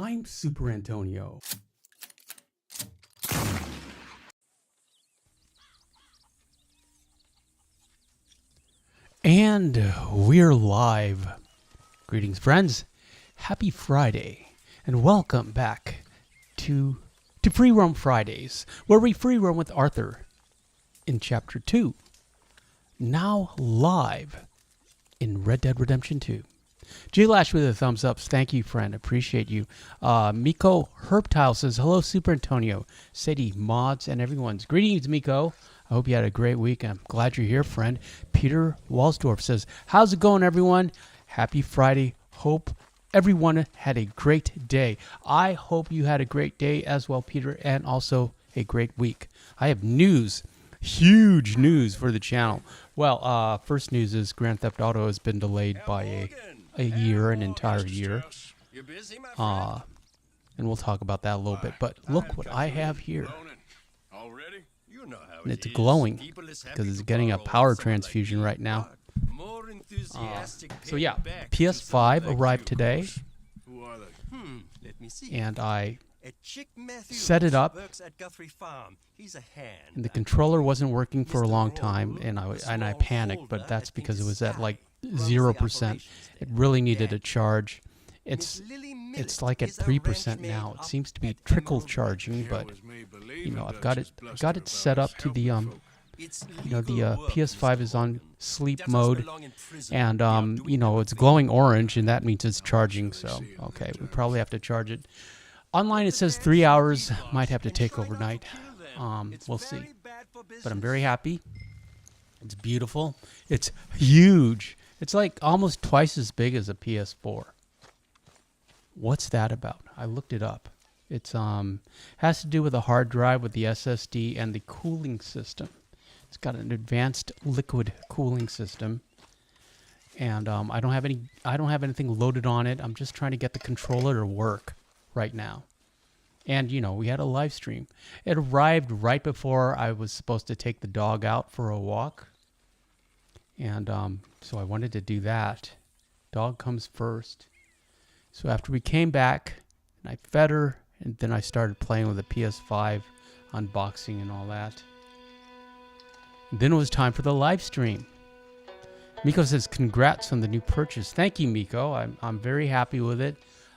I'm Superantonio. And we're live. Greetings, friends. Happy Friday, and welcome back to Free Roam Fridays, where we free roam with Arthur in Chapter 2. Now live in Red Dead Redemption 2. G-Lash with a thumbs up. Thank you, friend. Appreciate you. Miko Herbtile says, hello, Super Antonio, Sadie, mods, and everyone's. Greetings, Miko. I hope you had a great week. I'm glad you're here, friend. Peter Walsdorf says, how's it going, everyone? Happy Friday. Hope everyone had a great day. I hope you had a great day as well, Peter, and also a great week. I have news. Huge news for the channel. Well, first news is Grand Theft Auto has been delayed by a year, an entire year. And we'll talk about that a little bit. But look what I have here. And it's glowing because it's getting a power transfusion right now. So yeah, PS5 arrived today. And I set it up, and the controller wasn't working for a long time, and I panicked, but that's because it was at like 0%. It really needed a charge. It's like at 3% now. It seems to be trickle charging, but you know, I've got it set up to the the PS5 is on sleep mode, and you know, it's glowing orange, and that means it's charging. So okay, we probably have to charge it. Online it says 3 hours. Might have to take overnight. We'll see. But I'm very happy. It's beautiful. It's huge. It's like almost twice as big as a PS4. What's that about? I looked it up. It's has to do with a hard drive with the SSD and the cooling system. It's got an advanced liquid cooling system. And I don't have anything loaded on it. I'm just trying to get the controller to work right now. And you know, we had a live stream. It arrived right before I was supposed to take the dog out for a walk. And so I wanted to do that. Dog comes first. So after we came back, and I fed her, and then I started playing with the PS5, unboxing and all that. And then it was time for the live stream. Miko says, congrats on the new purchase. Thank you, Miko. I'm very happy with it.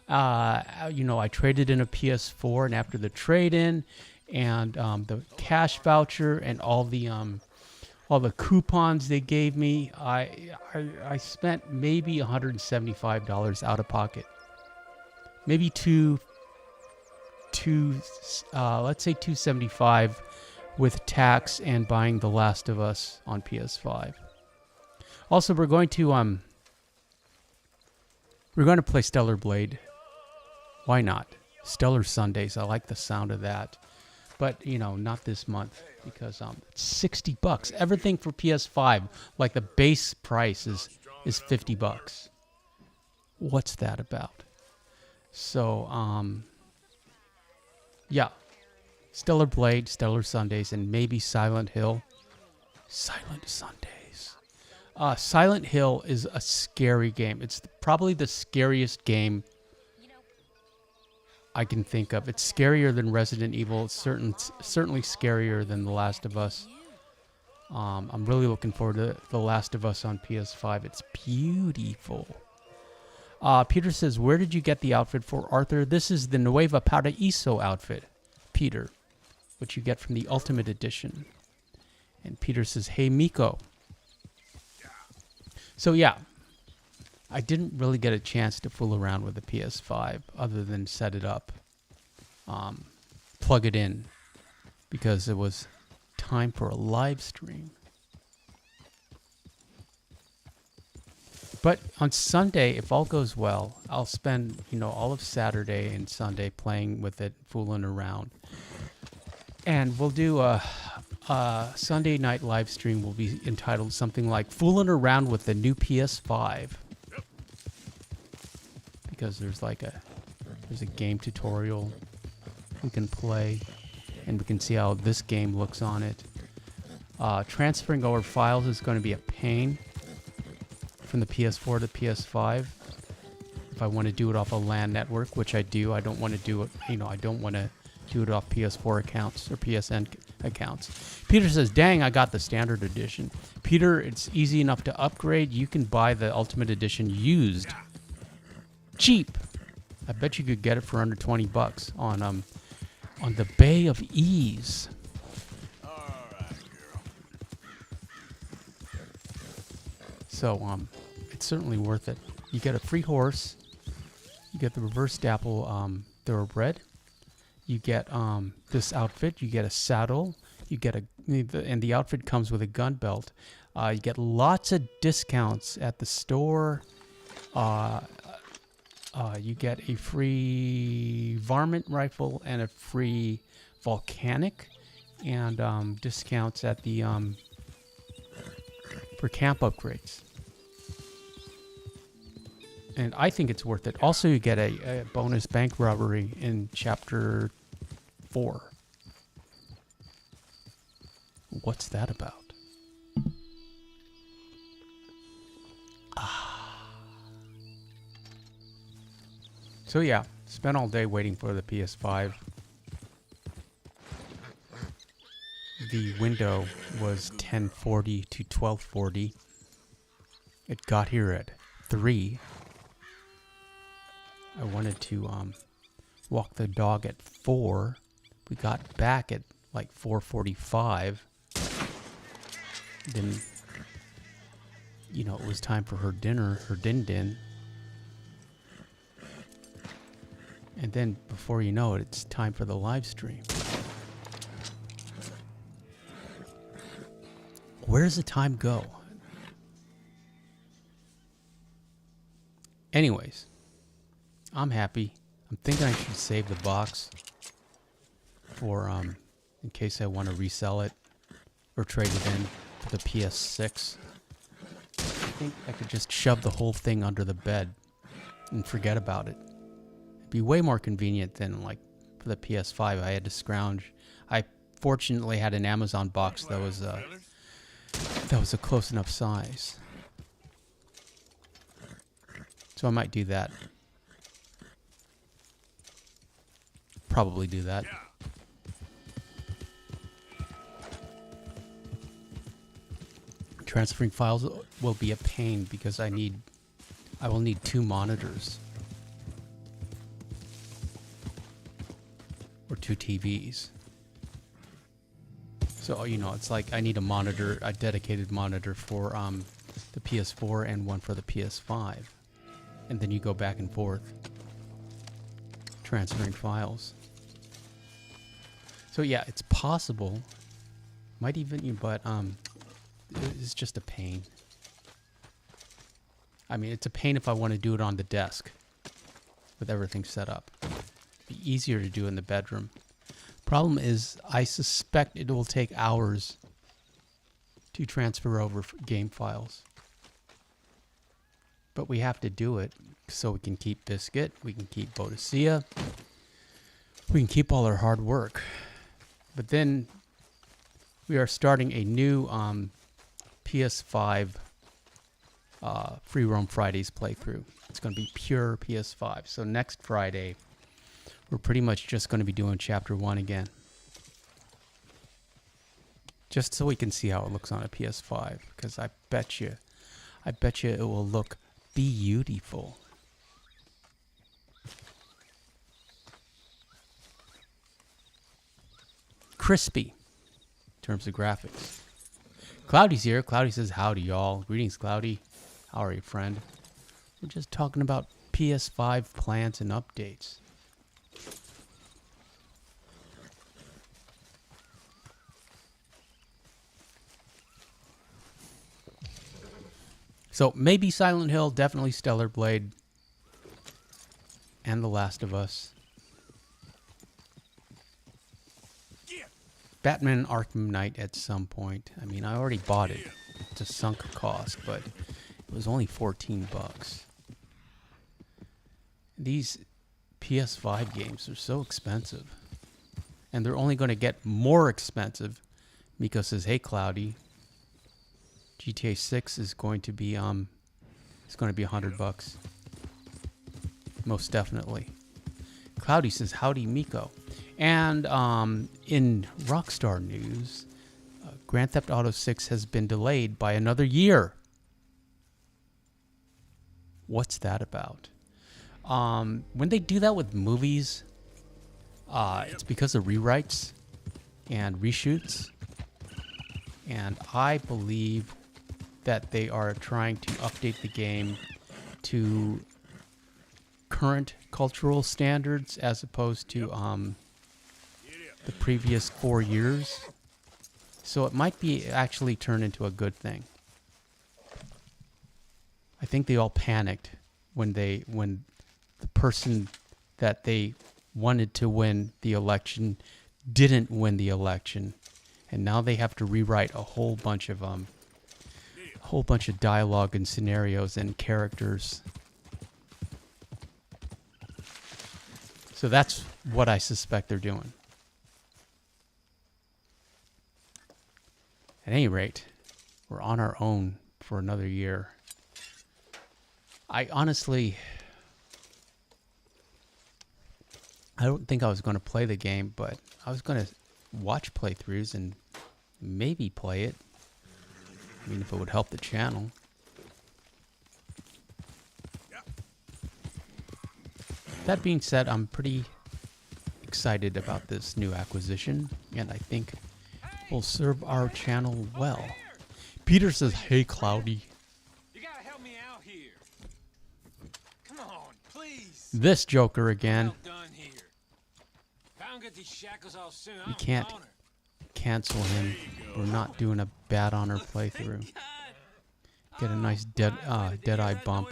You know, I traded in a PS4, and after the trade-in and the cash voucher and all the coupons they gave me, I spent maybe $175 out of pocket. Maybe let's say $275 with tax and buying The Last of Us on PS5. Also, we're going to play Stellar Blade. Why not? Stellar Sundays. I like the sound of that. But, you know, not this month because it's $60. Everything for PS5, like the base price is $50. What's that about? So, yeah. Stellar Blade, Stellar Sundays, and maybe Silent Hill. Silent Sundays. Silent Hill is a scary game. It's probably the scariest game I can think of. It's scarier than Resident Evil. It's certainly scarier than The Last of Us. I'm really looking forward to The Last of Us on PS5. It's beautiful. Peter says, where did you get the outfit for Arthur? This is the Nueva Paraíso outfit, Peter, which you get from the Ultimate Edition. And Peter says, hey, Miko. So, yeah. I didn't really get a chance to fool around with the PS5 other than set it up, plug it in, because it was time for a live stream. But on Sunday, if all goes well, I'll spend, you know, all of Saturday and Sunday playing with it, fooling around. And we'll do a Sunday night live stream will be entitled something like Fooling Around with the New PS5. Because there's a game tutorial we can play, and we can see how this game looks on it. Transferring over files is going to be a pain from the PS4 to PS5. If I want to do it off a LAN network, which I do, I don't want to do it, I don't want to do it off PS4 accounts or PSN accounts. Peter says, dang, I got the standard edition. Peter, it's easy enough to upgrade. You can buy the Ultimate Edition used. Cheap. I bet you could get it for under 20 bucks on the Bay of Ease. So, it's certainly worth it. You get a free horse. You get the reverse dapple thoroughbred. You get this outfit. You get a saddle. You get and the outfit comes with a gun belt. You get lots of discounts at the store. You get a free varmint rifle and a free volcanic, and discounts at the for camp upgrades. And I think it's worth it. Also, you get a bonus bank robbery in Chapter 4. What's that about? So yeah, spent all day waiting for the PS5. The window was 1040 to 1240. It got here at 3. I wanted to walk the dog at 4. We got back at like 4:45. Then, it was time for her dinner, her din-din. And then, before you know it, it's time for the live stream. Where does the time go? Anyways, I'm happy. I'm thinking I should save the box for in case I want to resell it or trade it in for the PS6. I think I could just shove the whole thing under the bed and forget about it. It'd be way more convenient than like for the PS5. I had to scrounge. I fortunately had an Amazon box that was a close enough size. So I might do that. Probably do that. Transferring files will be a pain because I will need 2 monitors. Or 2 TVs. So, it's like I need a dedicated monitor for the PS4 and one for the PS5. And then you go back and forth transferring files. So yeah, it's possible. Might even, but it's just a pain. I mean, it's a pain if I want to do it on the desk with everything set up. It'd be easier to do in the bedroom. Problem is, I suspect it will take hours to transfer over game files. But we have to do it so we can keep Biscuit, we can keep Bodicea, we can keep all our hard work. But then we are starting a new PS5 Free Roam Fridays playthrough. It's going to be pure PS5. So next Friday, we're pretty much just going to be doing Chapter 1 again. Just so we can see how it looks on a PS5. Because I bet you it will look beautiful. Crispy in terms of graphics. Cloudy's here. Cloudy says, howdy, y'all. Greetings, Cloudy. How are you, friend? We're just talking about PS5 plans and updates. So maybe Silent Hill, definitely Stellar Blade, and The Last of Us. Batman Arkham Knight at some point. I mean, I already bought it. It's a sunk cost, but it was only 14 bucks. These PS5 games are so expensive. And they're only going to get more expensive. Miko says, hey, Cloudy. GTA 6 is going to be, it's going to be 100 bucks. most definitely. Cloudy says, howdy, Miko. And in Rockstar news, Grand Theft Auto 6 has been delayed by another year. What's that about? When they do that with movies, it's because of rewrites and reshoots. And I believe that they are trying to update the game to current cultural standards as opposed to the previous 4 years. So it might be actually turned into a good thing. I think they all panicked when the person that they wanted to win the election didn't win the election, and now they have to rewrite a whole bunch of dialogue and scenarios and characters. So that's what I suspect they're doing. At any rate, we're on our own for another year. I honestly, I don't think I was going to play the game, but I was going to watch playthroughs and maybe play it. I mean, if it would help the channel. That being said, I'm pretty excited about this new acquisition, and I think will serve our channel well. Peter says, hey, Cloudy. You gotta help me out here. Come on, please. This Joker again. Well done here. If I don't get these shackles off soon, You can't cancel him. We're not doing a bad honor playthrough. Get a nice dead-eye bump.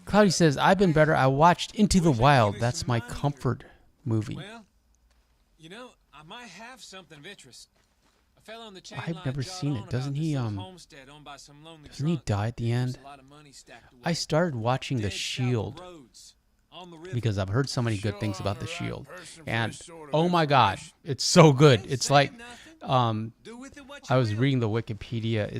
Cloudy says, I've been better. I watched Into the Wild. That's my comfort movie. Well, you know, I might have something of interest. A fellow on the chain I've line never jawed seen on it. Doesn't about he this old homestead owned by some lonely doesn't he drunk die at the who end? keeps a lot of money stacked away. I started watching The Dead Shield travel roads on the river. because I've heard so many good things about The Shield. And oh my god, it's so good. It's like Do with it what you I was will. reading the Wikipedia.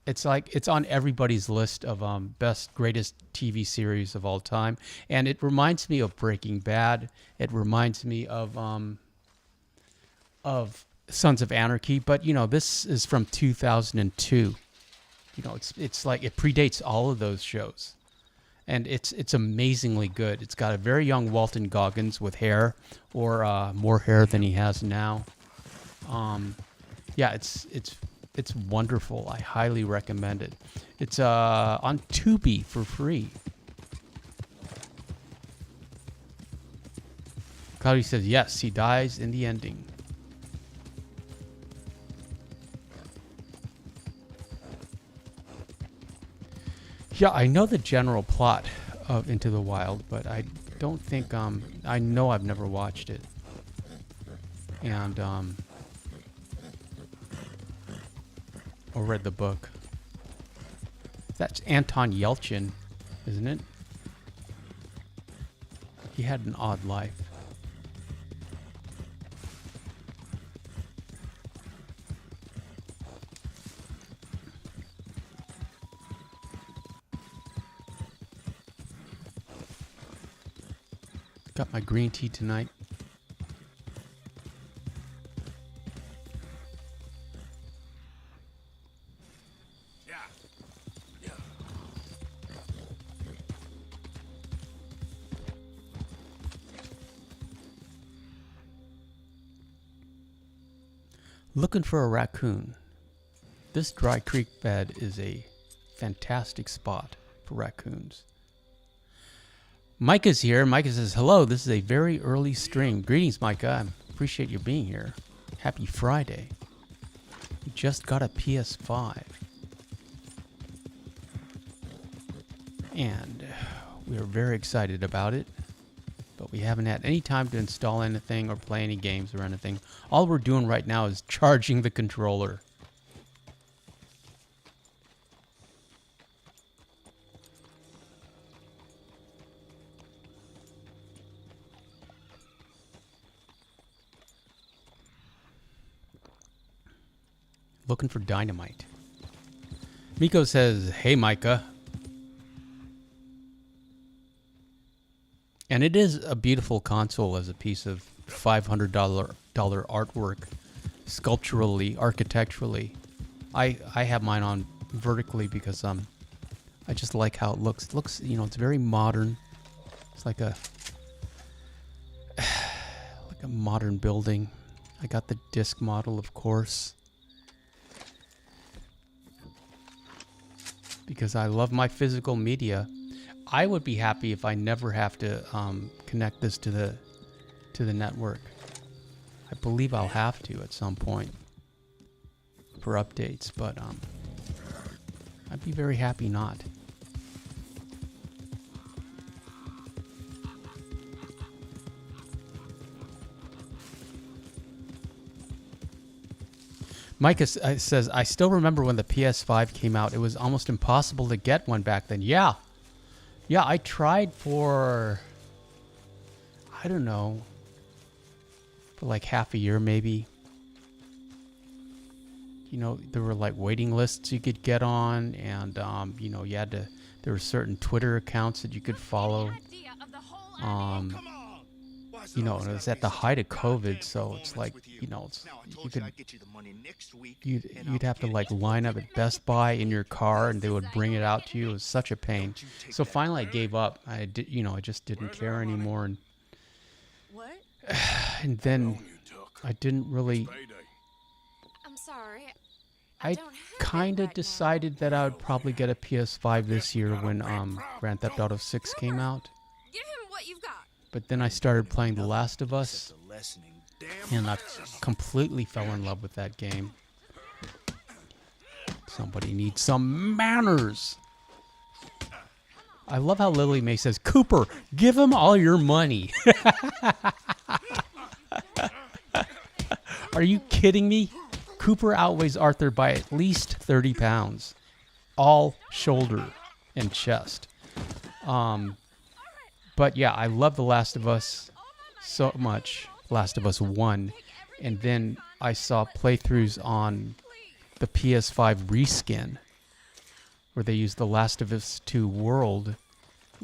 It's on everybody's list of best greatest TV series of all time, and it reminds me of Breaking Bad. It reminds me of Sons of Anarchy, but you know, this is from 2002. You know, it's like it predates all of those shows, and it's amazingly good. It's got a very young Walton Goggins with hair, or more hair than he has now. Yeah, it's wonderful. I highly recommend it. It's on Tubi for free. Cloudy says, yes, he dies in the ending. Yeah, I know the general plot of Into the Wild, but I don't think, I know I've never watched it. And, or read the book. That's Anton Yelchin, isn't it? He had an odd life. Got my green tea tonight. Looking for a raccoon. This dry creek bed is a fantastic spot for raccoons. Micah's here. Micah says, hello, this is a very early stream. Greetings, Micah. I appreciate you being here. Happy Friday. You just got a PS5. And we are very excited about it. But we haven't had any time to install anything or play any games or anything. All we're doing right now is charging the controller. Looking for dynamite. Miko says, hey Micah. And it is a beautiful console as a piece of $500 artwork, sculpturally, architecturally. I have mine on vertically because I just like how it looks. It looks, it's very modern. It's like a modern building. I got the disc model, of course, because I love my physical media. I would be happy if I never have to connect this to the network. I believe I'll have to at some point for updates, but I'd be very happy not. Micah says, I still remember when the PS5 came out. It was almost impossible to get one back then. Yeah, I tried for, I don't know, for like half a year maybe. There were like waiting lists you could get on, and you had to. There were certain Twitter accounts that you could follow. It was at the height of COVID, so it's like, you'd have to like line up at Best Buy in your car, and they would bring it out to you. It was such a pain. So finally, I gave up. I just didn't care anymore, and and then I didn't really. I'm sorry. I kind of decided that I would probably get a PS5 this year when Grand Theft Auto 6 came out. Give him what you've got. But then I started playing The Last of Us, and I completely fell in love with that game. Somebody needs some manners. I love how Lily Mae says, Cooper, give him all your money. Are you kidding me? Cooper outweighs Arthur by at least 30 pounds. All shoulder and chest. But yeah, I love The Last of Us so much. Last of Us 1. And then I saw playthroughs on the PS5 reskin, where they used The Last of Us 2 world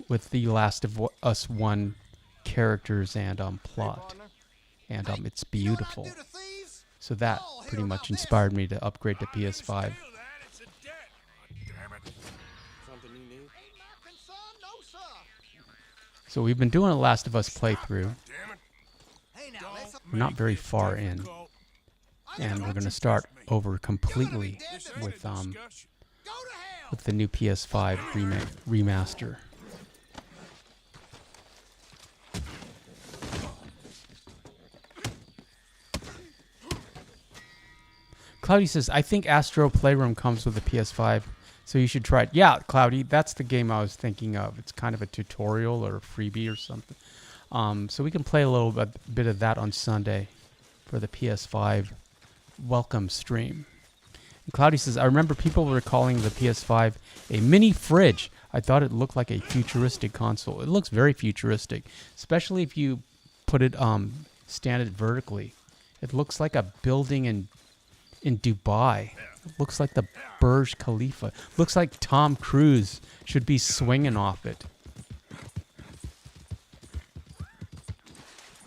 with the Last of Us 1 characters and plot. And it's beautiful. So that pretty much inspired me to upgrade to PS5. So we've been doing a Last of Us playthrough. We're not very far in. And we're going to start over completely with the new PS5 remaster. Cloudy says, I think Astro Playroom comes with a PS5, so you should try it. Yeah, Cloudy, that's the game I was thinking of. It's kind of a tutorial or a freebie or something. So we can play a little bit of that on Sunday for the PS5 welcome stream. And Cloudy says, I remember people were calling the PS5 a mini fridge. I thought it looked like a futuristic console. It looks very futuristic, especially if you put it, stand it vertically. It looks like a building in Dubai. It looks like the Burj Khalifa. Looks like Tom Cruise should be swinging off it.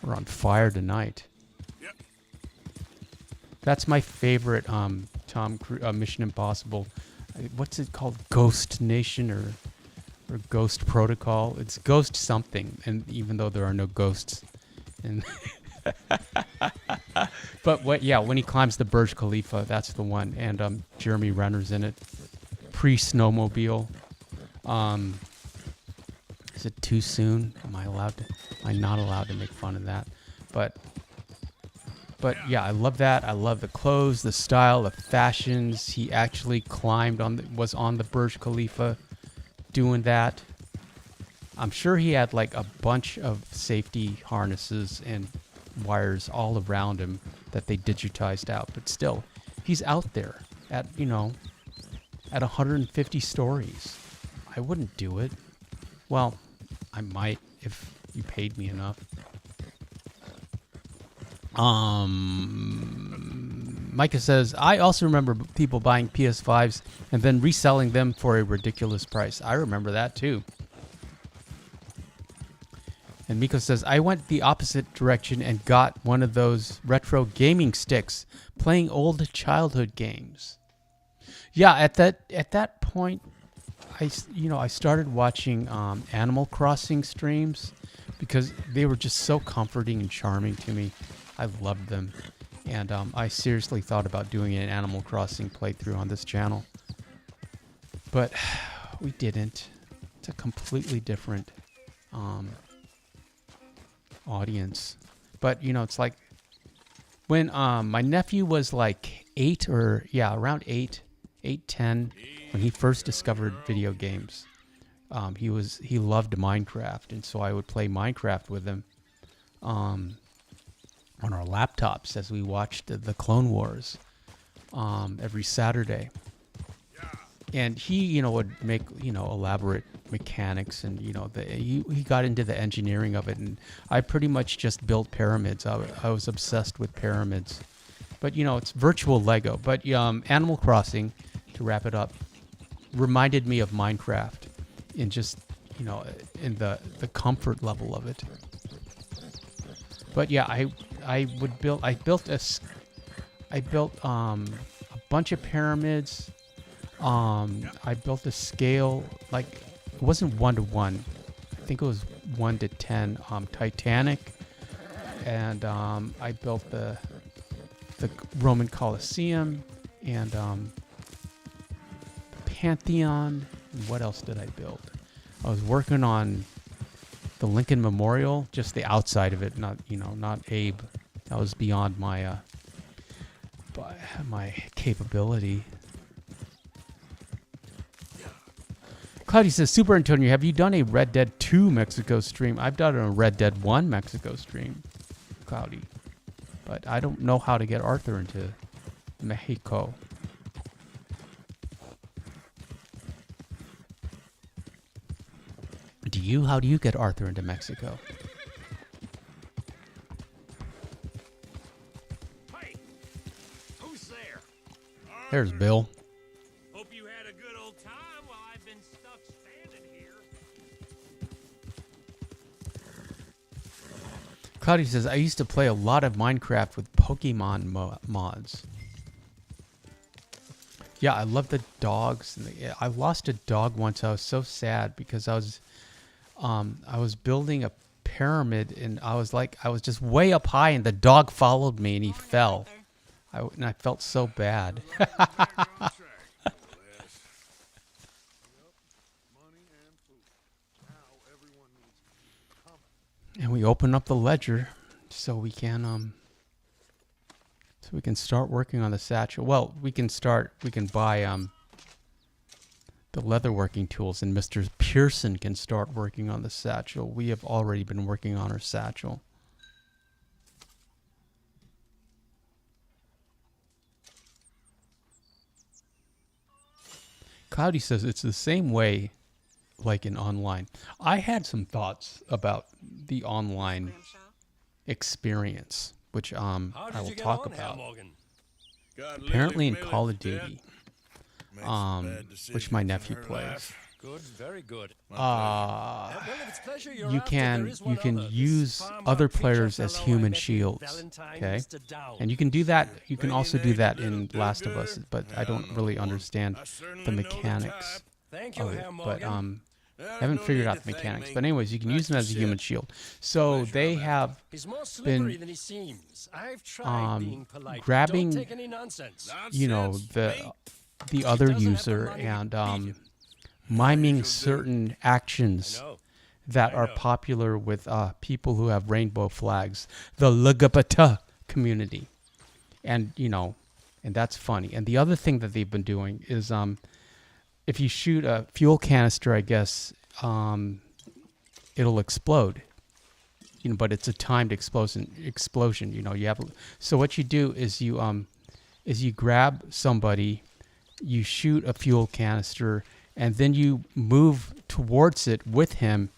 We're on fire tonight. That's my favorite Tom Cruise Mission Impossible. What's it called? Ghost Nation or Ghost Protocol? It's Ghost something, and even though there are no ghosts. And but when he climbs the Burj Khalifa, that's the one. And Jeremy Renner's in it. Pre-snowmobile. Is it too soon? Am I not allowed to make fun of that? But yeah, I love that. I love the clothes, the style, the fashions. He actually was on the Burj Khalifa doing that. I'm sure he had like a bunch of safety harnesses and wires all around him that they digitized out, but still, he's out there at 150 stories. I wouldn't do it. Well, I might if you paid me enough. Micah says, I also remember people buying PS5s and then reselling them for a ridiculous price. I remember that too. And Miko says, I went the opposite direction and got one of those retro gaming sticks, playing old childhood games. Yeah, at that point, I started watching Animal Crossing streams because they were just so comforting and charming to me. I loved them. And I seriously thought about doing an Animal Crossing playthrough on this channel. But we didn't. It's a completely different audience. But, it's like when my nephew was like 8 around 8, 10, when he first discovered video games. He loved Minecraft, and so I would play Minecraft with him on our laptops as we watched the Clone Wars every Saturday. And he, would make, elaborate mechanics, and he got into the engineering of it, and I pretty much just built pyramids. I was obsessed with pyramids, but it's virtual Lego. But Animal Crossing, to wrap it up, reminded me of Minecraft in just in the comfort level of it. But yeah, I built a bunch of pyramids. I built a scale, like, it wasn't 1-to-1. I think it was 1-to-10 Titanic. And I built the Roman Colosseum and the Pantheon. And what else did I build? I was working on the Lincoln Memorial, just the outside of it, not Abe. That was beyond my capability. Cloudy says, Super Antonio, have you done a Red Dead 2 Mexico stream? I've done a Red Dead 1 Mexico stream, Cloudy. But I don't know how to get Arthur into Mexico. How do you get Arthur into Mexico? Hey, who's there? There's Bill. Hope you had a good old time while I've been stuck standing here. Cloudy says, I used to play a lot of Minecraft with Pokemon mods. Yeah, I love the dogs. I lost a dog once. I was so sad because I was building a pyramid, and I was just way up high, and the dog followed me, and he fell. And I felt so bad. And we open up the ledger so we can start working on the satchel. Well, we can buy the leatherworking tools, and Mr. Pearson can start working on the satchel. We have already been working on our satchel. Cloudy says it's the same way like in online. I had some thoughts about the online experience, which I will talk about. Apparently in Call of Duty, which my nephew plays. Good, very good. You can use other players as human shields, okay? And you can do that. You can also do that in Last of Us, but I don't really understand the mechanics of it. But I haven't figured out the mechanics. But anyways, you can use them as a human shield. So they have been grabbing, the other user and miming certain actions that are popular with people who have rainbow flags, the LGBT community. And, and that's funny. And the other thing that they've been doing is if you shoot a fuel canister, I guess, it'll explode. But it's a timed explosion. So what you do is you grab somebody, you shoot a fuel canister, and then you move towards it with him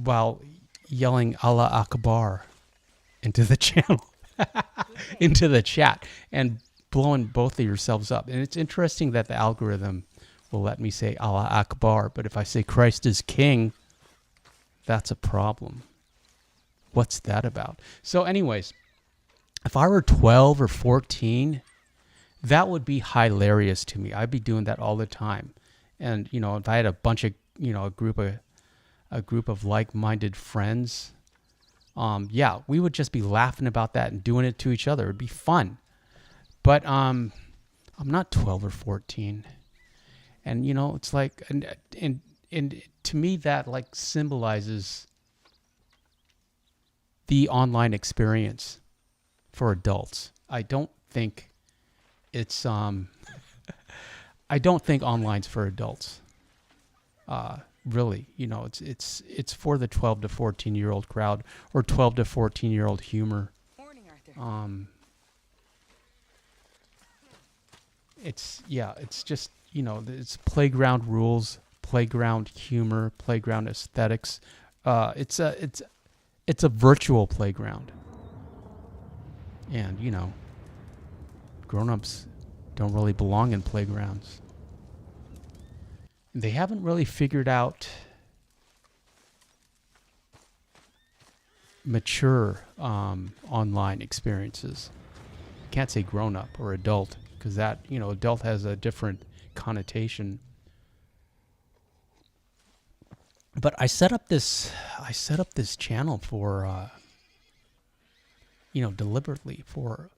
while yelling Allah Akbar into the channel, into the chat, and blowing both of yourselves up. And it's interesting that the algorithm will let me say Allah Akbar, but if I say Christ is King, that's a problem. What's that about? So anyways, if I were 12 or 14, that would be hilarious to me. I'd be doing that all the time. And, you know, if I had a bunch of, you know, a group of like-minded friends, yeah, we would just be laughing about that and doing it to each other. It'd be fun. But I'm not 12 or 14. And, you know, it's like, and to me that like symbolizes the online experience for adults. I don't think it's I don't think online's for adults. Really, you know, it's for the 12 to 14-year-old crowd or 12 to 14-year-old humor. Morning, Arthur. It's just, you know, it's playground rules, playground humor, playground aesthetics. It's a virtual playground. And, you know, grown-ups don't really belong in playgrounds. They haven't really figured out mature online experiences. Can't say grown-up or adult, because that, you know, adult has a different connotation. But I set up this channel for you know, deliberately for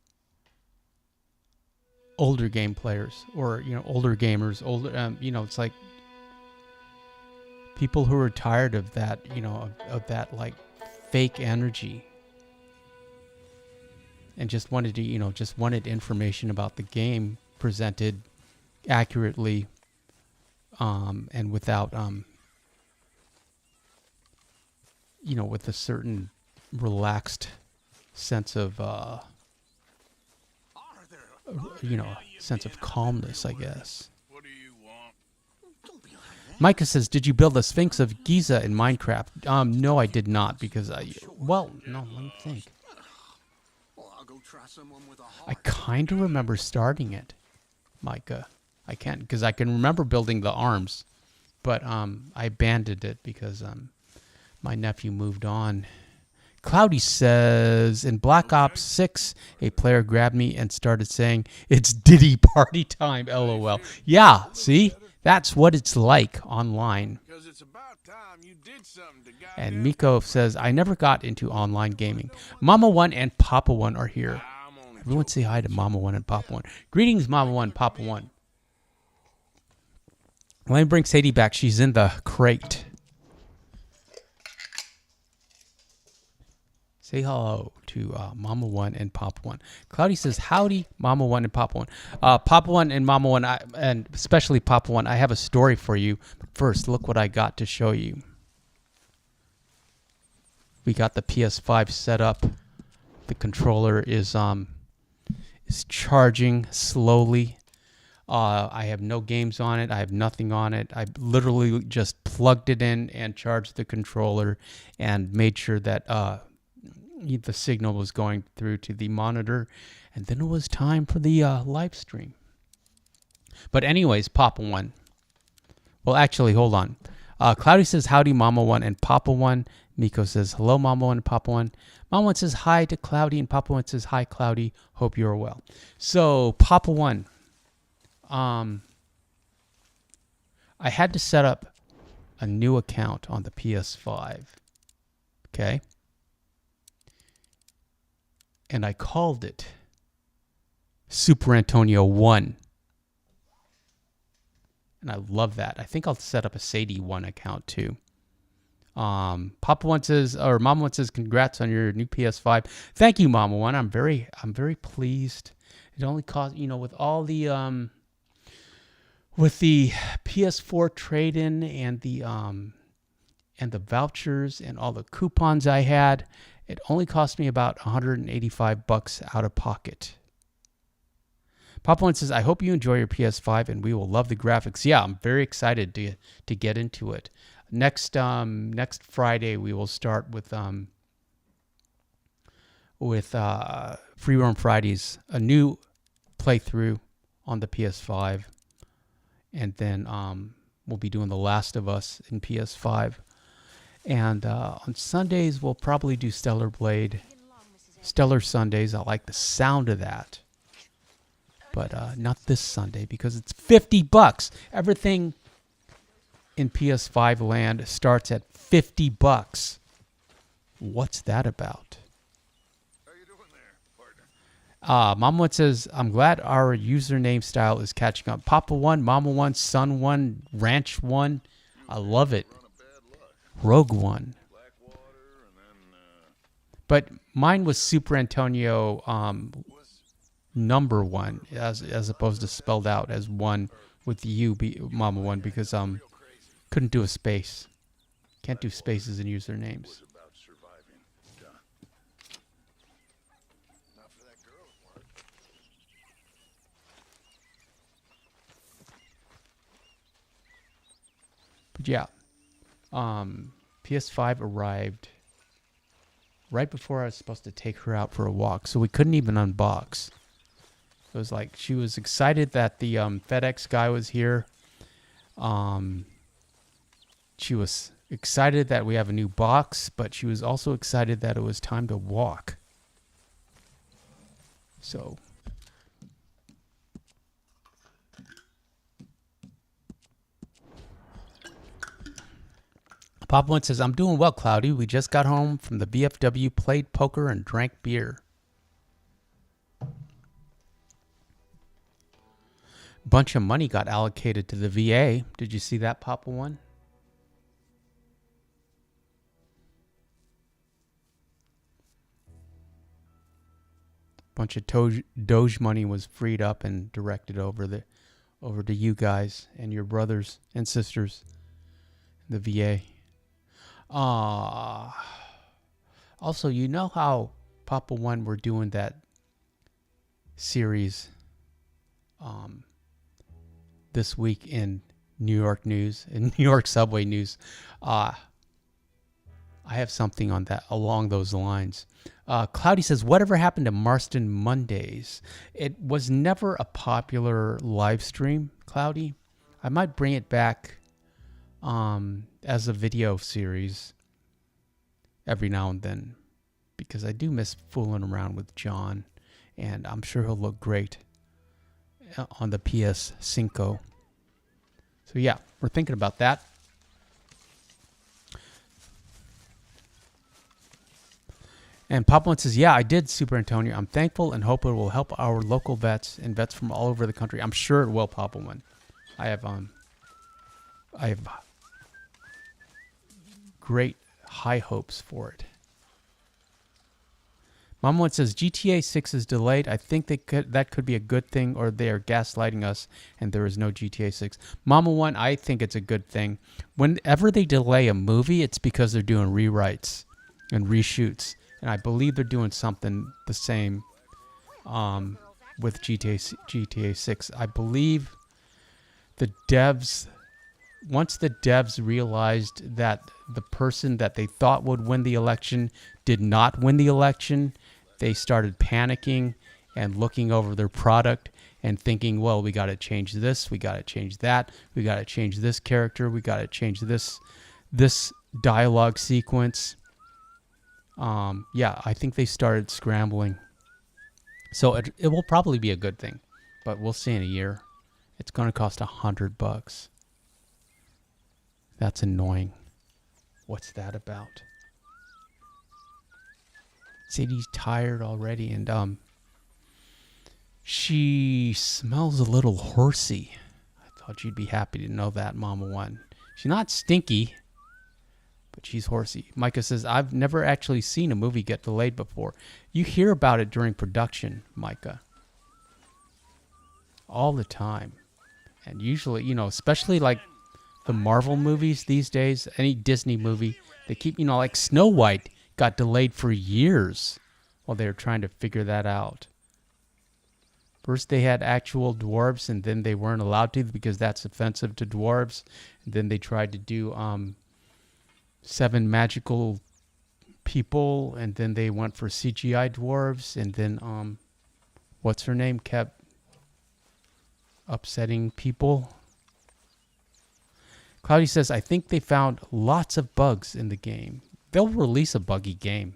older game players, or, you know, older gamers, older you know, it's like people who are tired of that, you know, of that like fake energy, and just wanted to, you know, just wanted information about the game presented accurately, and without you know, with a certain relaxed sense of you know, sense of calmness, I guess. What do you want? Micah says, "Did you build the Sphinx of Giza in Minecraft?" No, I did not, because no, let me think. Well, I'll go try someone with a heart. I kind of remember starting it, Micah. I can't, because I can remember building the arms, but I abandoned it because my nephew moved on. Cloudy says, in Black Ops 6, a player grabbed me and started saying, "It's Diddy party time, LOL." Yeah, see? That's what it's like online. Because it's about time you did something to And Miko says, "I never got into online gaming. Mama 1 and Papa 1 are here." Everyone say hi to Mama 1 and Papa 1. Greetings, Mama 1, Papa 1. Let me bring Sadie back. She's in the crate. Say hello to Mama 1 and Papa 1. Cloudy says, "Howdy, Mama 1 and Papa 1. Papa 1 and Mama 1, and especially Papa 1, I have a story for you. But first, look what I got to show you. We got the PS5 set up. The controller is charging slowly. I have no games on it. I have nothing on it. I literally just plugged it in and charged the controller and made sure that the signal was going through to the monitor, and then it was time for the live stream. But anyways, Papa 1. Well, actually, hold on. Cloudy says, "Howdy, Mama 1 and Papa 1. Miko says, "Hello, Mama 1 and Papa 1. Mama 1 says hi to Cloudy, and Papa 1 says, "Hi, Cloudy. Hope you're well." So, Papa 1. I had to set up a new account on the PS5. Okay? And I called it Superantonio 1. And I love that. I think I'll set up a Sadie 1 account too. Papa 1 says, or Mama 1 says, "Congrats on your new PS5." Thank you, Mama 1. I'm very pleased. It only cost, you know, with all the with the PS4 trade-in and the vouchers and all the coupons I had, it only cost me about $185 out of pocket. Papa 1 says, "I hope you enjoy your PS5 and we will love the graphics." Yeah, I'm very excited to get into it. Next Friday we will start with Free Roam Fridays, a new playthrough on the PS5, and then we'll be doing The Last of Us in PS5. And on Sundays, we'll probably do Stellar Blade. Stellar Sundays. I like the sound of that. But not this Sunday because it's $50. Everything in PS5 land starts at $50. What's that about? How you doing there, partner? Mama One says, I'm glad our username style is catching up. Papa 1, Mama 1, Son 1, Ranch 1. I love it. Rogue 1. But mine was Super Antonio number 1 as opposed to spelled out as 1 with the U, Mama 1, because couldn't do a space. Can't do spaces in usernames. About surviving. Done. Not for that girl, Mark. But yeah, PS5 arrived right before I was supposed to take her out for a walk, so we couldn't even unbox. It was like she was excited that the FedEx guy was here. She was excited that we have a new box, but she was also excited that it was time to walk. So Pop One says, I'm doing well, Cloudy. We just got home from the BFW, played poker, and drank beer. Bunch of money got allocated to the VA. Did you see that, Papa One? Bunch of Doge money was freed up and directed over to you guys and your brothers and sisters in the VA. Also, you know how Papa One we're doing that series this week in New York news, in New York subway news. I have something on that along those lines. Cloudy says, whatever happened to Marston Mondays? It was never a popular live stream, Cloudy. I might bring it back as a video series every now and then, because I do miss fooling around with John, and I'm sure he'll look great on the PS5. So yeah, we're thinking about that. And Papa One says, yeah, I did, Super Antonio. I'm thankful and hope it will help our local vets and vets from all over the country. I'm sure it will, Papa One. I have great high hopes for it. Mama One says, GTA 6 is delayed. I think that could be a good thing, or they are gaslighting us and there is no GTA 6. Mama One, I think it's a good thing. Whenever they delay a movie, it's because they're doing rewrites and reshoots. And I believe they're doing something the same with GTA 6. I believe once the devs realized that the person that they thought would win the election did not win the election, they started panicking and looking over their product and thinking, well, we got to change this, we got to change that, we got to change this character, we got to change this dialogue sequence. Yeah, I think they started scrambling. So it will probably be a good thing, but we'll see in a year. It's going to cost $100. That's annoying. What's that about? Sadie's tired already, and she smells a little horsey. I thought you'd be happy to know that, Mama One. She's not stinky, but she's horsey. Micah says, I've never actually seen a movie get delayed before. You hear about it during production, Micah. All the time. And usually, especially like the Marvel movies these days, any Disney movie, they keep, like Snow White got delayed for years while they were trying to figure that out. First they had actual dwarves, and then they weren't allowed to because that's offensive to dwarves. And then they tried to do 7 magical people, and then they went for CGI dwarves, and then what's her name kept upsetting people. Cloudy says, I think they found lots of bugs in the game. They'll release a buggy game.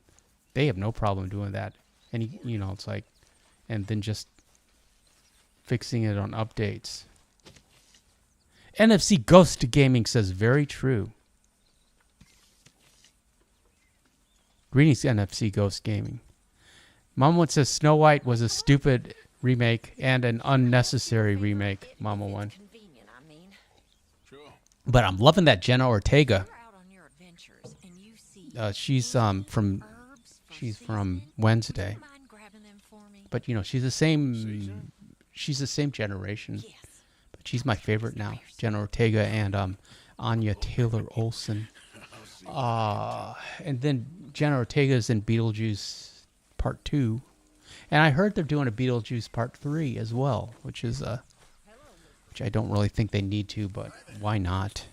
They have no problem doing that. And, it's like, and then just fixing it on updates. NFC Ghost Gaming says, very true. Greetings, NFC Ghost Gaming. Mama One says, Snow White was a stupid remake and an unnecessary remake, Mama One. Convenient, I mean. Sure. But I'm loving that Jenna Ortega. You're out on your adventures and you see She's from herbs for she's from seasoning. Wednesday. Mind grabbing them for me? But she's the same generation. Yes. But she's my favorite now. Jenna Ortega and Anya Taylor Olson. And then Jenna Ortega's in Beetlejuice Part 2. And I heard they're doing a Beetlejuice Part 3 as well, which I don't really think they need to, but why not?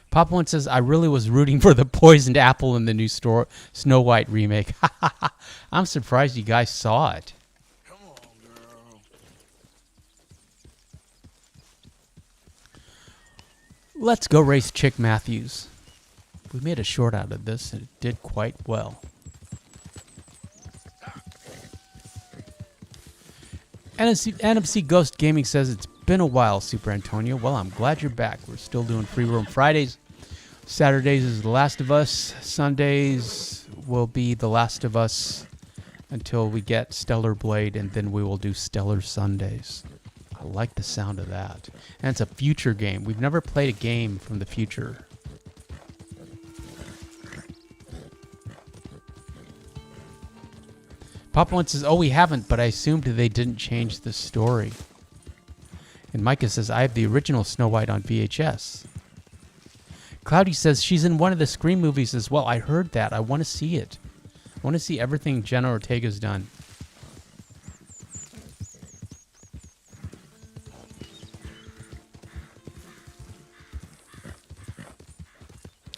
Papa One says, I really was rooting for the poisoned apple in the new Snow White remake. I'm surprised you guys saw it. Come on, girl. Let's go race Chick Matthews. We made a short out of this, and it did quite well. NFC Ghost Gaming says, it's been a while, Super Antonio. Well, I'm glad you're back. We're still doing Free Roam Fridays. Saturdays is The Last of Us. Sundays will be The Last of Us until we get Stellar Blade, and then we will do Stellar Sundays. I like the sound of that. And it's a future game. We've never played a game from the future. Papa One says, oh, we haven't, but I assumed they didn't change the story. And Micah says, I have the original Snow White on VHS. Cloudy says, she's in one of the Scream movies as well. I heard that. I want to see it. I want to see everything Jenna Ortega's done.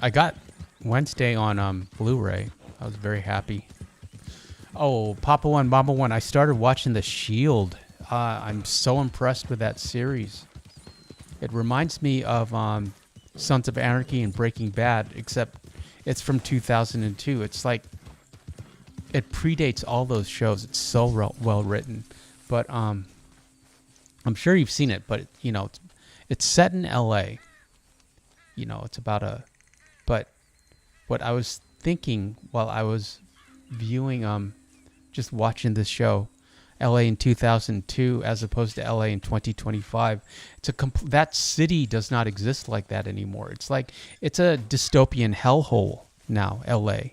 I got Wednesday on Blu-ray. I was very happy. Oh, Papa One, Mama One, I started watching The Shield. I'm so impressed with that series. It reminds me of Sons of Anarchy and Breaking Bad, except it's from 2002. It's like, it predates all those shows. It's so well written. But I'm sure you've seen it, but it's set in LA. It's about but what I was thinking while I was viewing just watching this show, LA in 2002 as opposed to LA in 2025, that city does not exist like that anymore. It's like it's a dystopian hellhole now, LA.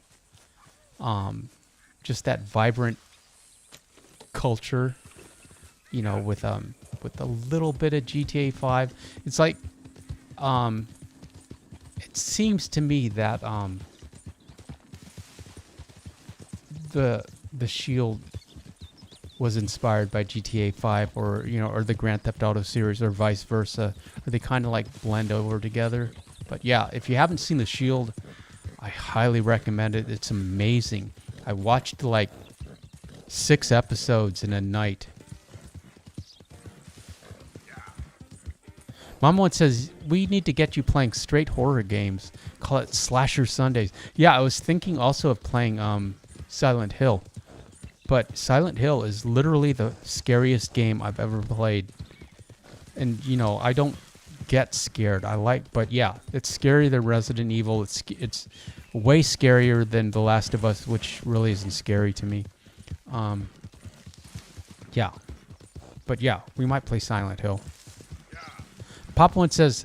Just that vibrant culture, with a little bit of GTA 5. It's like it seems to me that the Shield was inspired by GTA 5 or the Grand Theft Auto series or vice versa, or they kind of like blend over together. But yeah, if you haven't seen The Shield, I highly recommend it. It's amazing. I watched like 6 episodes in a night. Mama One says, we need to get you playing straight horror games. Call it Slasher Sundays. Yeah, I was thinking also of playing Silent Hill. But Silent Hill is literally the scariest game I've ever played. And, I don't get scared. But yeah, it's scarier than Resident Evil. It's way scarier than The Last of Us, which really isn't scary to me. Yeah. But yeah, we might play Silent Hill. Papa One says,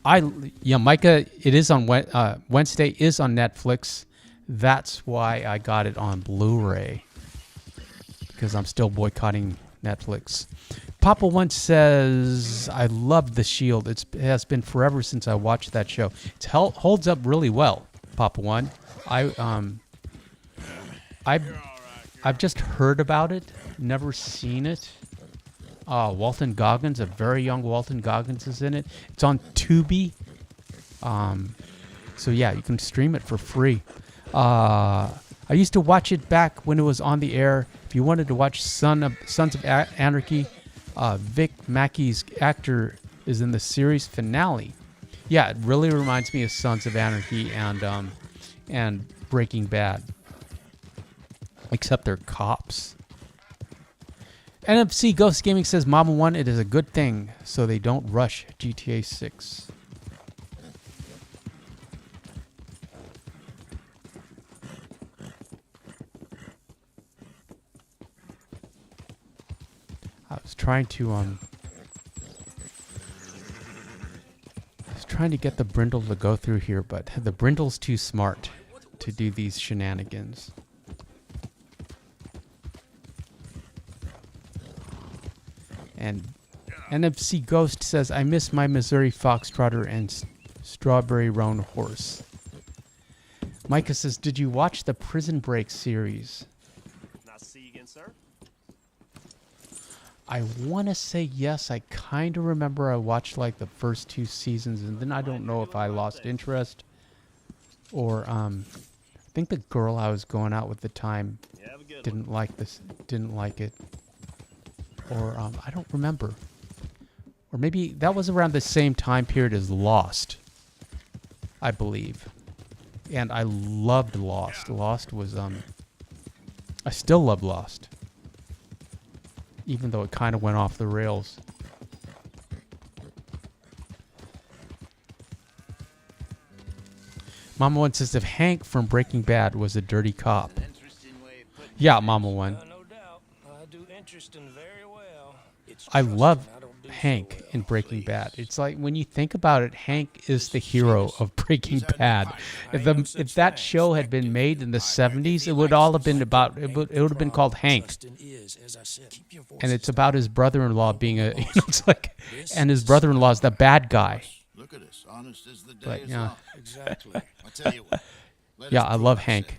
Micah, it is on Wednesday is on Netflix. That's why I got it on Blu-ray. Because I'm still boycotting Netflix. Papa One says, I love The Shield. It has been forever since I watched that show. It holds up really well, Papa One. I've just heard about it, never seen it. Walton Goggins, a very young Walton Goggins is in it. It's on Tubi. So yeah, you can stream it for free. I used to watch it back when it was on the air. If you wanted to watch Sons of Anarchy, Vic Mackey's actor is in the series finale. Yeah, it really reminds me of Sons of Anarchy and Breaking Bad. Except they're cops. NFC Ghost Gaming says, Mama 1, it is a good thing, so they don't rush GTA 6. I was trying to get the Brindle to go through here, but the Brindle's too smart to do these shenanigans. And NFC Ghost says, I miss my Missouri Foxtrotter and Strawberry Roan horse. Micah says, did you watch the Prison Break series? Nice to see you again, sir. I want to say yes. I kind of remember I watched like the first 2 seasons, and then I don't know if I lost interest or I think the girl I was going out with at the time didn't like it, or I don't remember, or maybe that was around the same time period as Lost, I believe, and I loved Lost. Lost was I still love Lost. Even though it kind of went off the rails. Mama 1 says if Hank from Breaking Bad was a dirty cop. Yeah, Mama 1. No doubt. I do interesting very well. It's I love trusting I don't do Hank so well, in Breaking please. Bad. It's like when you think about it, Hank is the hero of Breaking Bad. If that show had been made in the 70s, it would all have been about it would have been called Hank. And it's about his brother-in-law being a it's like, and his brother-in-law is the bad guy. Look at us, honest as the day But is yeah, long. Exactly. I tell you what. let yeah, us I prove love Hank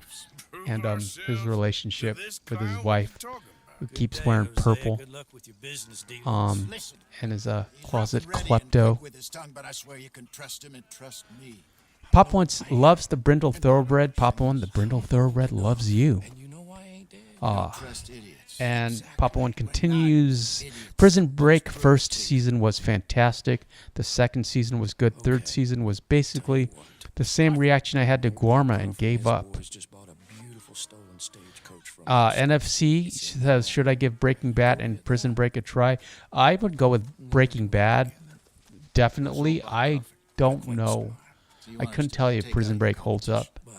ourselves. and his Prove relationship ourselves to with this his Kyle wife, we're talking who about. keeps wearing purple, Good luck with your business dealings. and is a He's closet rough and ready and klepto. quick with his tongue, but I swear you can trust him and trust me. Pop once loves the Brindle Thoroughbred. Papa One, the Brindle Thoroughbred loves you. And you know why I ain't dead? Trust idiots. And Papa One continues. Prison Break first season was fantastic. The second season was good. Third season was basically the same reaction I had to Guarma and gave up. Just bought a beautiful stolen stagecoach from NFC says, should I give Breaking Bad and Prison Break a try? I would go with Breaking Bad. Definitely. I don't know. So you I want us couldn't to tell you if take Prison out Break your holds up. Well,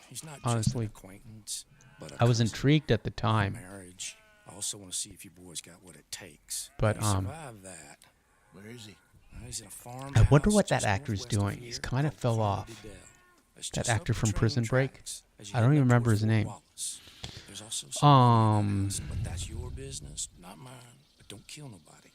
he's not Honestly. just an acquaintance, but a I was cousin. intrigued at the time. Marriage. I also want to see if you boys got what it takes. But, If you survive that. Where is he? He's in a farm. I wonder what that actor's doing. He's kind of fell off. That's That just actor up the from train Prison Break? tracks as you I don't head even up remember towards his Fort name. Wallace. There's also some but that's your business, not mine. But don't kill nobody.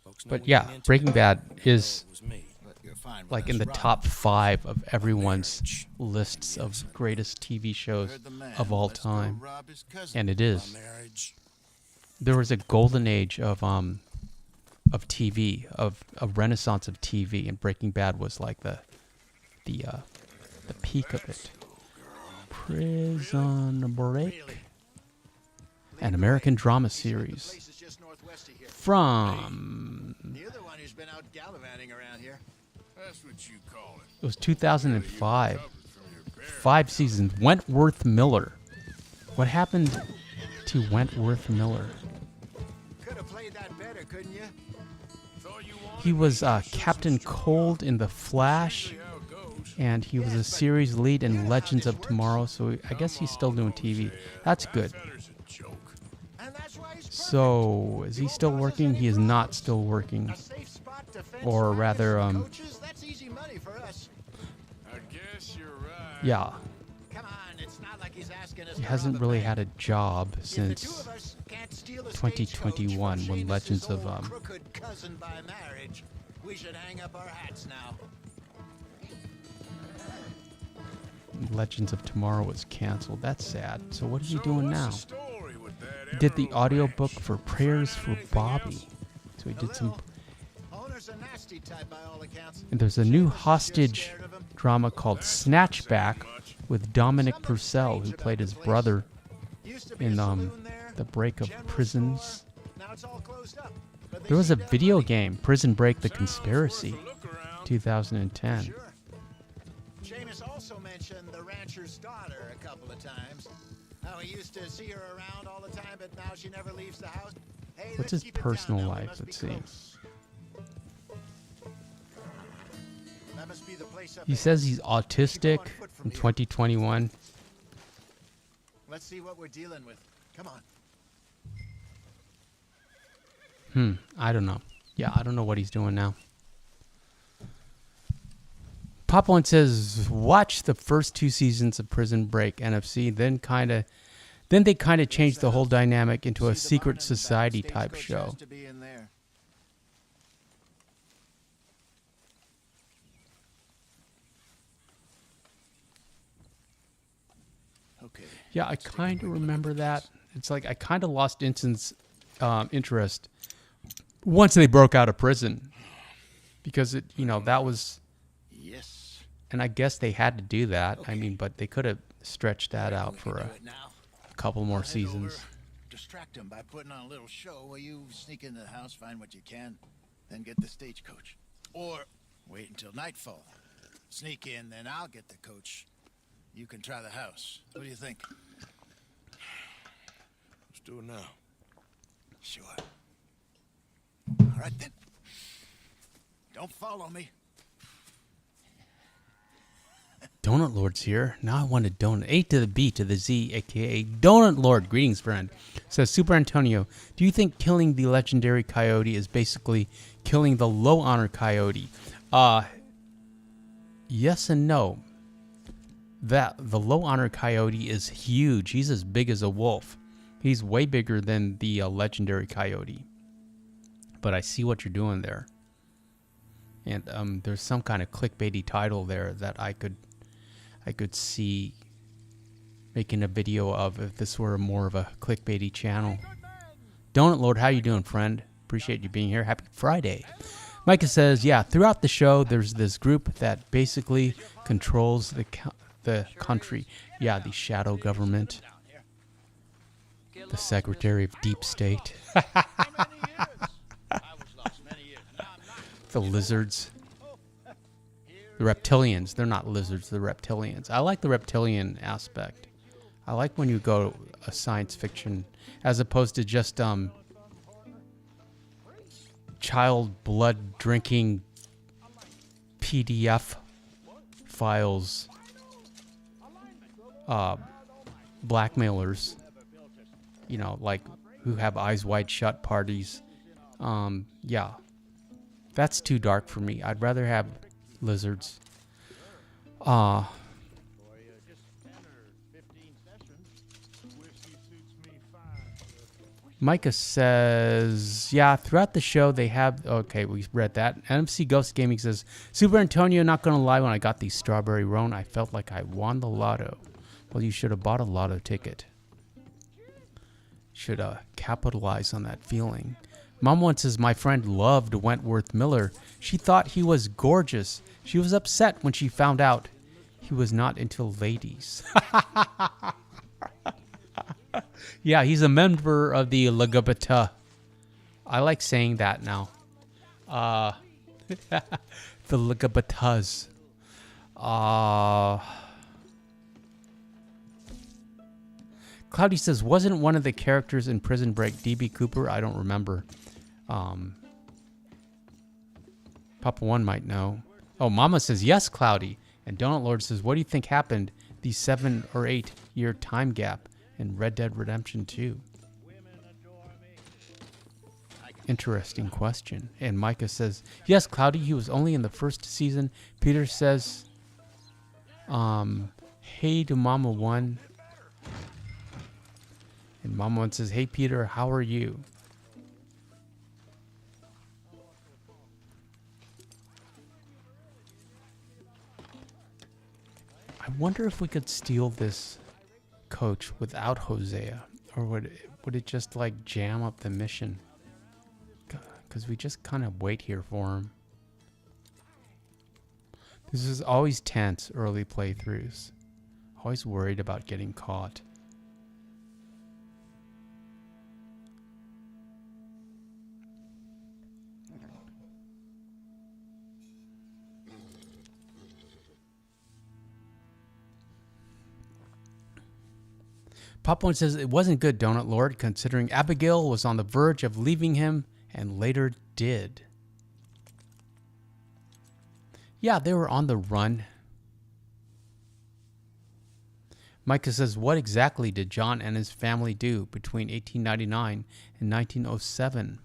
Folks know But when yeah, you get into Breaking it, Bad they know is it was me. But you're fine with like us, in the Rob. top 5 of everyone's lists of greatest TV shows Heard the man. of all Let's go time. rob his cousin. And it is. My marriage. There was a golden age of TV, of a renaissance of TV, and Breaking Bad was like the peak of it. Prison Break, an American drama series Place is just northwest of here. from The other one who's been out gallivanting around here. That's what you call it. it was 2005. 5 seasons. Wentworth Miller. What happened to Wentworth Miller? Could have played that better, couldn't you? He was Captain Cold in The Flash, and he was a series lead in Legends of Tomorrow, so I guess he's still doing TV. That's good. And that's why he's So, is he still working? He is not still working. a safe spot to fence Or wires rather, and coaches. That's easy money for us. I guess you're right. Yeah, Come on, it's not like he's asking us he to hasn't rob a really bank. had a job If the two since of us can't steal a 2021 stagecoach when from Legends Seamus's of, old crooked cousin by marriage, we should hang up our hats now. Legends of Tomorrow was canceled. That's sad. So what is he doing now? He did the audiobook for Prayers for Bobby. So he did some. Owner's a nasty type by all accounts. And there's a new Seamus is just hostage scared of him. drama called Snatchback with Dominic Purcell, who played his brother Used to be in a saloon there, The Break of general Prisons. store. Now it's all closed up. But they There was a seem to have video money. game, Prison Break: The Conspiracy, 2010. Sure. Seamus also mentioned the rancher's daughter a couple of times. How he used to see her around all the time, but now she never leaves the house. Hey, What's let's his keep it down personal now. We life? must Let's be see. close. That must be the place up He ahead. says he's We should go on autistic foot from in here. 2021. Let's see what we're dealing with. Come on. I don't know. Yeah, I don't know what he's doing now. Papa One says, watch the first 2 seasons of Prison Break NFC, then they kind of changed the whole dynamic into a See the barn secret in the back. society type Stagecoach show. has to be in there. Okay. Yeah, I kind of remember that. It's like I kind of lost interest once they broke out of prison, because that was, Yes. and I guess they had to do that. I mean, but they could have stretched that out We for can a do it now. couple more Head seasons. over, distract him by putting on a little show while you sneak into the house, find what you can, then get the stagecoach. Or wait until nightfall. Sneak in, then I'll get the coach. You can try the house. What do you think? Let's do it now. Sure. All right then. Don't follow me. Donut Lord's here. Now I want a donut. A to the B to the Z, aka Donut Lord. Greetings, friend. Says Super Antonio, do you think killing the legendary coyote is basically killing the low honor coyote? Yes and no. That the low honor coyote is huge. He's as big as a wolf. He's way bigger than the legendary coyote. But I see what you're doing there. And there's some kind of clickbaity title there that I could see making a video of if this were more of a clickbaity channel. Donut Lord, how you doing, friend? Appreciate you being here. Happy Friday. Micah says, yeah, throughout the show, there's this group that basically controls the country. Yeah, the shadow government. The Secretary of Deep State. The lizards. The reptilians. They're not lizards, they're reptilians. I like the reptilian aspect. I like when you go a science fiction as opposed to just child blood drinking PDF files, blackmailers, like who have eyes wide shut parties. Yeah, that's too dark for me. I'd rather have lizards. Micah says, yeah, throughout the show they have, okay, we read that. NFC Ghost Gaming says, Super Antonio, not going to lie, when I got the Strawberry Roan, I felt like I won the lotto. Well, you should have bought a lotto ticket. Should capitalize on that feeling. Mom once says, my friend loved Wentworth Miller. She thought he was gorgeous. She was upset when she found out he was not into ladies. Yeah, he's a member of the LGBT. I like saying that now. The LGBTs. Cloudy says, wasn't one of the characters in Prison Break D.B. Cooper? I don't remember. Papa One might know. Oh, Mama says, yes, Cloudy. And Donut Lord says, what do you think happened the 7 or 8 year time gap in Red Dead Redemption 2? Interesting question. And Micah says, yes, Cloudy, he was only in the first season. Peter says, hey to Mama One. And Mama One says, hey, Peter, how are you? I wonder if we could steal this coach without Hosea, or would it just like jam up the mission? Because we just kind of wait here for him. This is always tense early playthroughs. Always worried about getting caught. Pop One says it wasn't good, Donut Lord, considering Abigail was on the verge of leaving him and later did. Yeah, they were on the run. Micah says, what exactly did John and his family do between 1899 and 1907?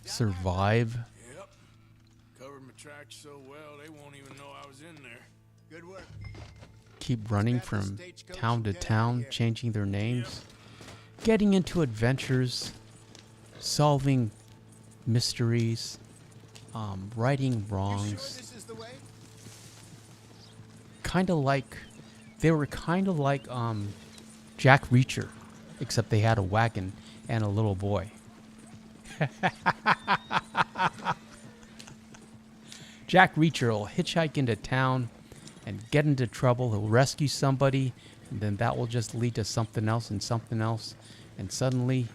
Survive? Yep. Covered my tracks so well, they won't even know I was in there. Good work. Keep running from town to town, changing their names, getting into adventures, solving mysteries, righting wrongs. This is the way? They were kind of like Jack Reacher, except they had a wagon and a little boy. Jack Reacher will hitchhike into town and get into trouble. He'll rescue somebody, and then that will just lead to something else, and suddenly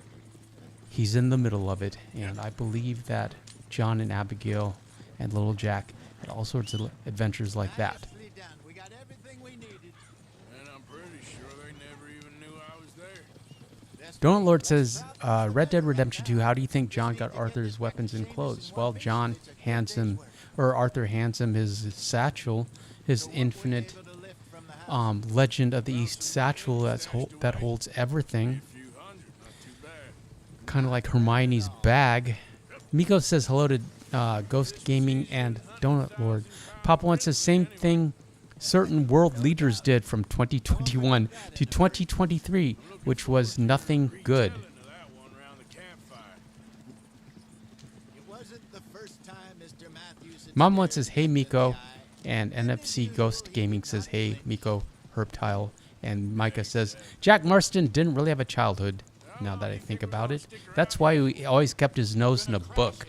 he's in the middle of it. And I believe that John and Abigail and little Jack had all sorts of adventures like that. Nicely done. We got everything we needed. And I'm pretty sure they never even knew I was there. Donut Lord says, Red Dead Redemption 2, how do you think John got Arthur's weapons and clothes? Well, Arthur hands him his satchel, his infinite Legend of the East satchel that holds everything. Kind of like Hermione's bag. Miko says hello to Ghost Gaming and Donut Lord. Papa One says same thing certain world leaders did from 2021 to 2023, which was nothing good. Mom One says, hey Miko, and NFC Ghost Gaming says, hey Miko, Herptile, and Micah says, Jack Marston didn't really have a childhood, now that I think about it. That's why he always kept his nose in a book.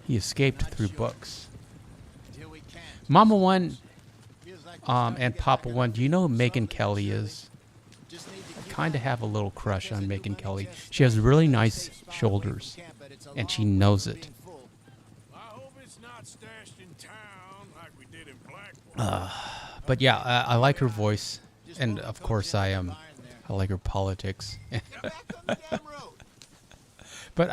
He escaped through books. Mama One and Papa One, do you know who Megyn Kelly is? I kind of have a little crush on Megyn Kelly. She has really nice shoulders, and she knows it. But yeah, I like her voice, and of course I like her politics. But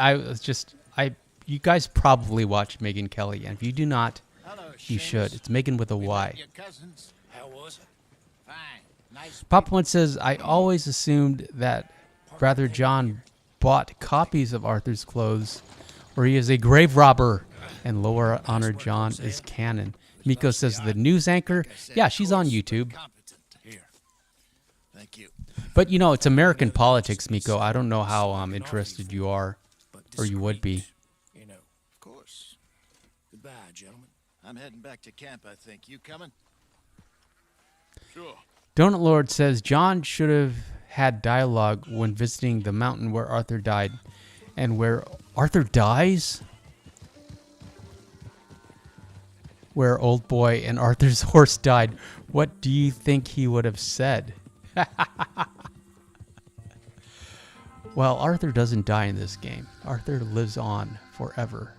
you guys probably watch Megyn Kelly, and if you do not, you should. It's Megan with a Y. How was it? Pop One says, I always assumed that Brother John bought copies of Arthur's clothes, or he is a grave robber, and Lower Honor John is canon. Miko says the news anchor, yeah, she's on YouTube. Thank you. But you know, it's American politics, Miko. I don't know how interested you are, or you would be. You know, of course. Goodbye, gentlemen. I'm heading back to camp, I think. You coming? Sure. Donut Lord says John should have had dialogue when visiting the mountain where Arthur died. And where Arthur dies? Where Old Boy and Arthur's horse died. What do you think he would have said? Well, Arthur doesn't die in this game. Arthur lives on forever.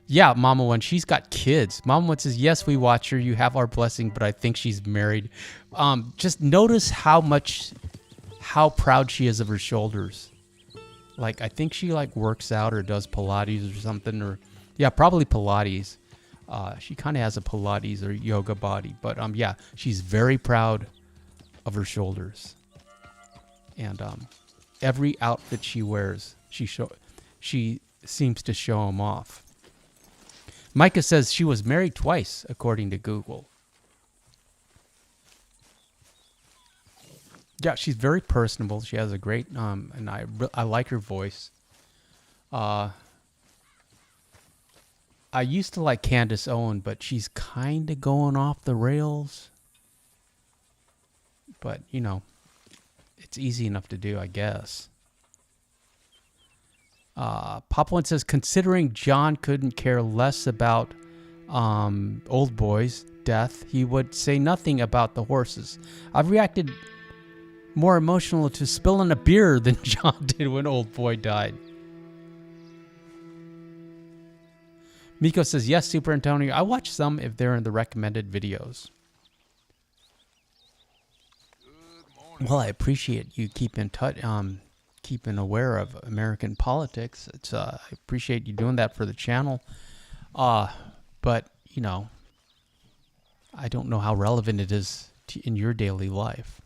Yeah, Mama One, she's got kids. Mama One says, yes, we watch her. You have our blessing, but I think she's married. Just notice how proud she is of her shoulders. Like, I think she works out or does Pilates or something, or yeah, probably Pilates. She kind of has a Pilates or yoga body, but yeah, she's very proud of her shoulders. And every outfit she wears, she seems to show them off. Micah says she was married twice, according to Google. Yeah, she's very personable. She has a great, and I like her voice. I used to like Candace Owen, but she's kind of going off the rails. But, you know, it's easy enough to do, I guess. Pop One says, considering John couldn't care less about Old Boy's death, he would say nothing about the horses. I've reacted more emotional to spilling a beer than John did when Old Boy died. Miko says, yes, Super Antonio. I watch some if they're in the recommended videos. Well, I appreciate you keeping aware of American politics. I appreciate you doing that for the channel. But, you know, I don't know how relevant it is in your daily life.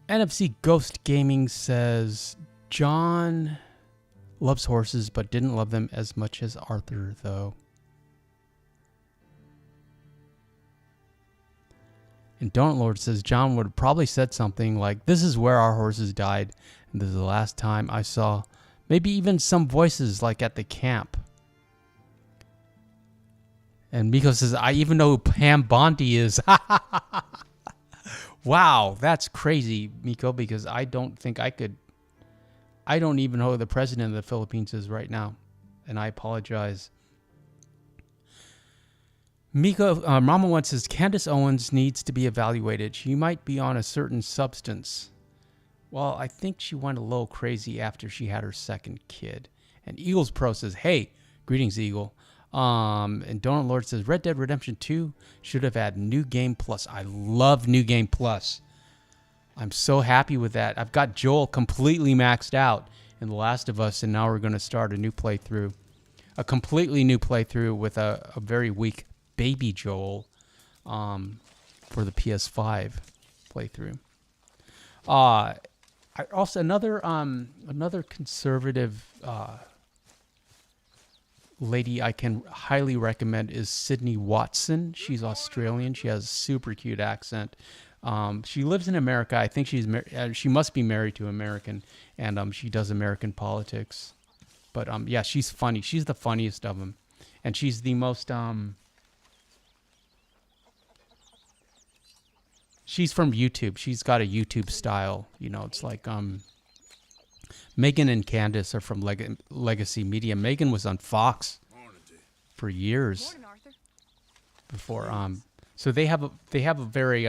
NFC Ghost Gaming says, John loves horses but didn't love them as much as Arthur, though. And Donut Lord says, John would have probably said something like, this is where our horses died, and this is the last time I saw maybe even some voices like at the camp. And Miko says, I even know who Pam Bondi is. Wow, that's crazy, Miko, because I don't think I could. I don't even know who the president of the Philippines is right now, and I apologize. Miko, Mama once says, Candace Owens needs to be evaluated. She might be on a certain substance. Well, I think she went a little crazy after she had her second kid. And Eagles Pro says, hey, greetings, Eagle. And Donut Lord says, Red Dead Redemption 2 should have had New Game Plus. I love New Game Plus. I'm so happy with that. I've got Joel completely maxed out in The Last of Us, and now we're going to start a new playthrough. A completely new playthrough with a very weak baby Joel for the PS5 playthrough. Also, another conservative lady I can highly recommend is Sydney Watson. She's Australian. She has a super cute accent. She lives in America. I think she must be married to an American, and she does American politics. But yeah, she's funny. She's the funniest of them, and she's the most She's from YouTube. She's got a YouTube style. You know, it's like Megan and Candace are from Legacy Media. Megan was on Fox for years before. So they have a very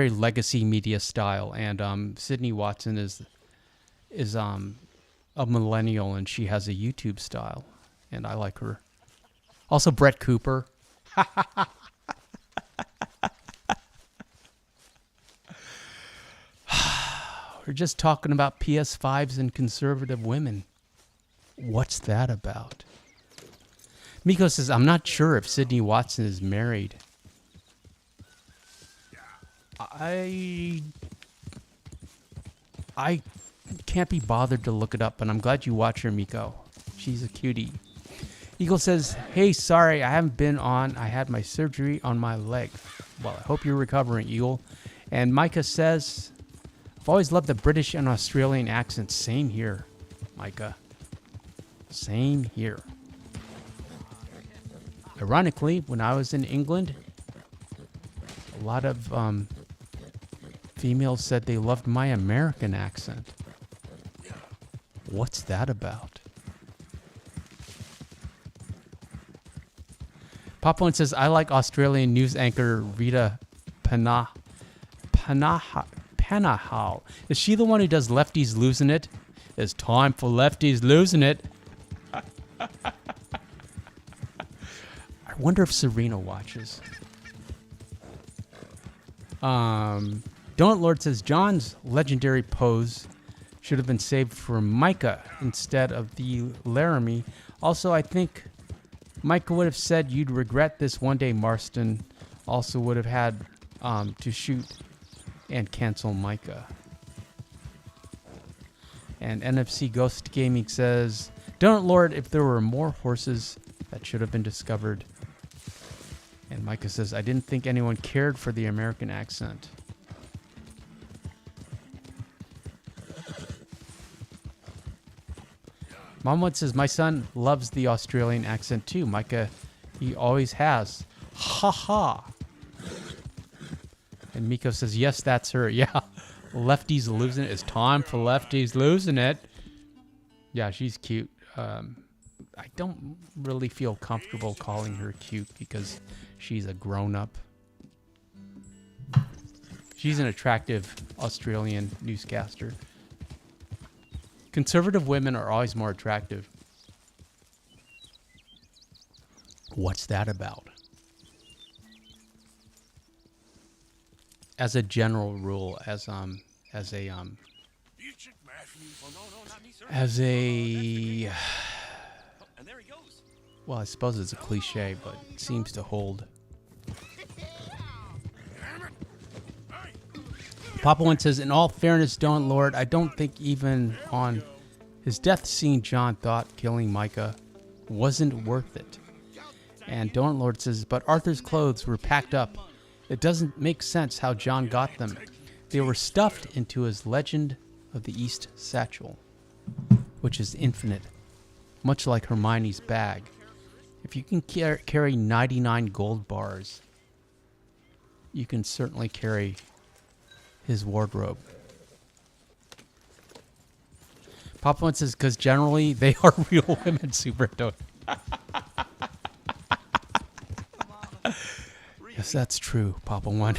Legacy Media style, and Sydney Watson is a millennial, and she has a YouTube style, and I like her. Also, Brett Cooper. We're just talking about PS5s and conservative women. What's that about? Miko says, I'm not sure if Sydney Watson is married. I can't be bothered to look it up, but I'm glad you watch her, Miko. She's a cutie. Eagle says, hey, sorry, I haven't been on. I had my surgery on my leg. Well, I hope you're recovering, Eagle. And Micah says, I've always loved the British and Australian accents. Same here, Micah. Same here. Ironically, when I was in England, a lot of females said they loved my American accent. What's that about? Pop1 says, I like Australian news anchor Rita Panahal. Is she the one who does Lefties Losing It? It's time for Lefties Losing It. I wonder if Serena watches. Donut Lord says, John's legendary pose should have been saved for Micah instead of the Laramie. Also, I think Micah would have said you'd regret this one day. Marston also would have had to shoot and cancel Micah. And NFC Ghost Gaming says, Donut Lord, if there were more horses that should have been discovered. And Micah says, I didn't think anyone cared for the American accent. Momwood says, my son loves the Australian accent too. Micah, he always has. Ha ha. And Miko says, yes, that's her. Yeah, Lefty's losing it. It's time for Lefty's losing it. Yeah, she's cute. I don't really feel comfortable calling her cute because she's a grown-up. She's an attractive Australian newscaster. Conservative women are always more attractive. What's that about? As a general rule, as a well, I suppose it's a cliche, but it seems to hold. Papa One says, in all fairness, Don Lord, I don't think even on his death scene, John thought killing Micah wasn't worth it. And Don Lord says, but Arthur's clothes were packed up. It doesn't make sense how John got them. They were stuffed into his Legend of the East satchel, which is infinite, much like Hermione's bag. If you can carry 99 gold bars, you can certainly carry his wardrobe. Papa One says, because generally they are real women, Superantonio. Yes, that's true, Papa One.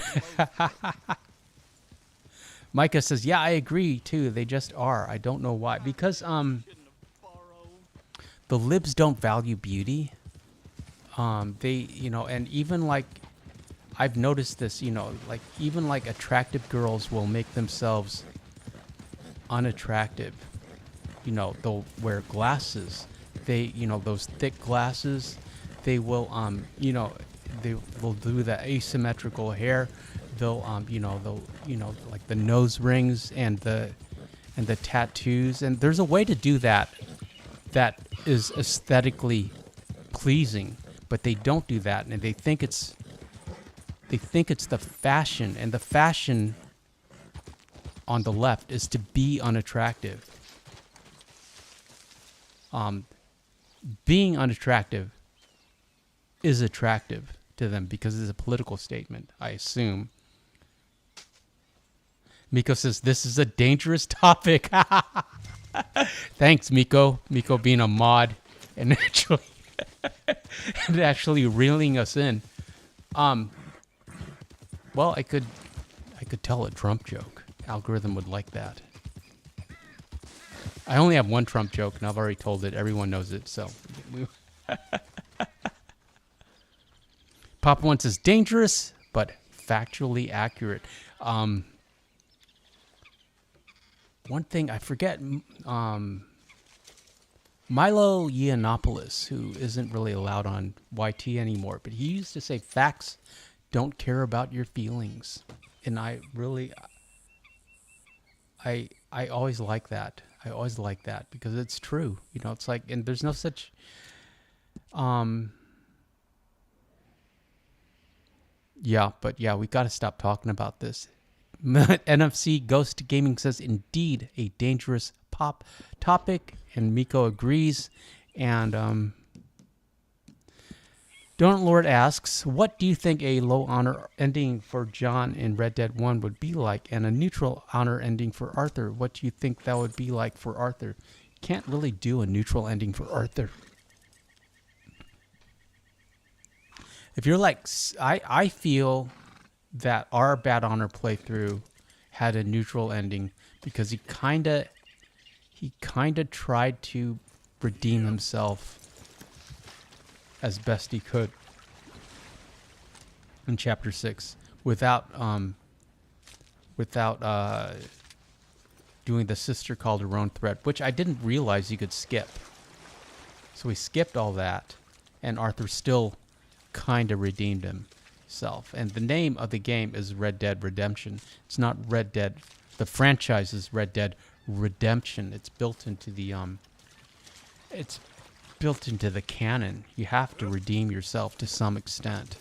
Micah says, yeah, I agree too. They just are. I don't know why. Because the libs don't value beauty. They, and even like, I've noticed this, like even like attractive girls will make themselves unattractive. They'll wear glasses. They, those thick glasses. They will, they will do the asymmetrical hair. They'll, like the nose rings and the tattoos. And there's a way to do that is aesthetically pleasing, but they don't do that, and they think it's the fashion, and the fashion on the left is to be unattractive. Being unattractive is attractive to them because it's a political statement, I assume. Miko says, this is a dangerous topic. Thanks, Miko. Miko being a mod and actually reeling us in. Well, I could tell a Trump joke. Algorithm would like that. I only have one Trump joke, and I've already told it. Everyone knows it, so. Papa One says, dangerous, but factually accurate. One thing, I forget, Milo Yiannopoulos, who isn't really allowed on YT anymore, but he used to say, facts don't care about your feelings. And I always like that. I always like that because it's true. It's like, and there's no such, yeah, but yeah, we got to stop talking about this. NFC Ghost Gaming says, indeed, a dangerous pop topic, and Miko agrees. And Don't Lord asks, what do you think a low honor ending for John in Red Dead 1 would be like, and a neutral honor ending for Arthur? What do you think that would be like for Arthur? Can't really do a neutral ending for Arthur. If you're like, I feel that our Bad Honor playthrough had a neutral ending because he kind of tried to redeem himself as best he could in chapter 6 without doing the Sister Calderon threat, which I didn't realize you could skip. So he skipped all that, and Arthur still kind of redeemed himself. And the name of the game is Red Dead Redemption. It's not Red Dead. The franchise is Red Dead Redemption. It's built into the canon. You have to redeem yourself to some extent.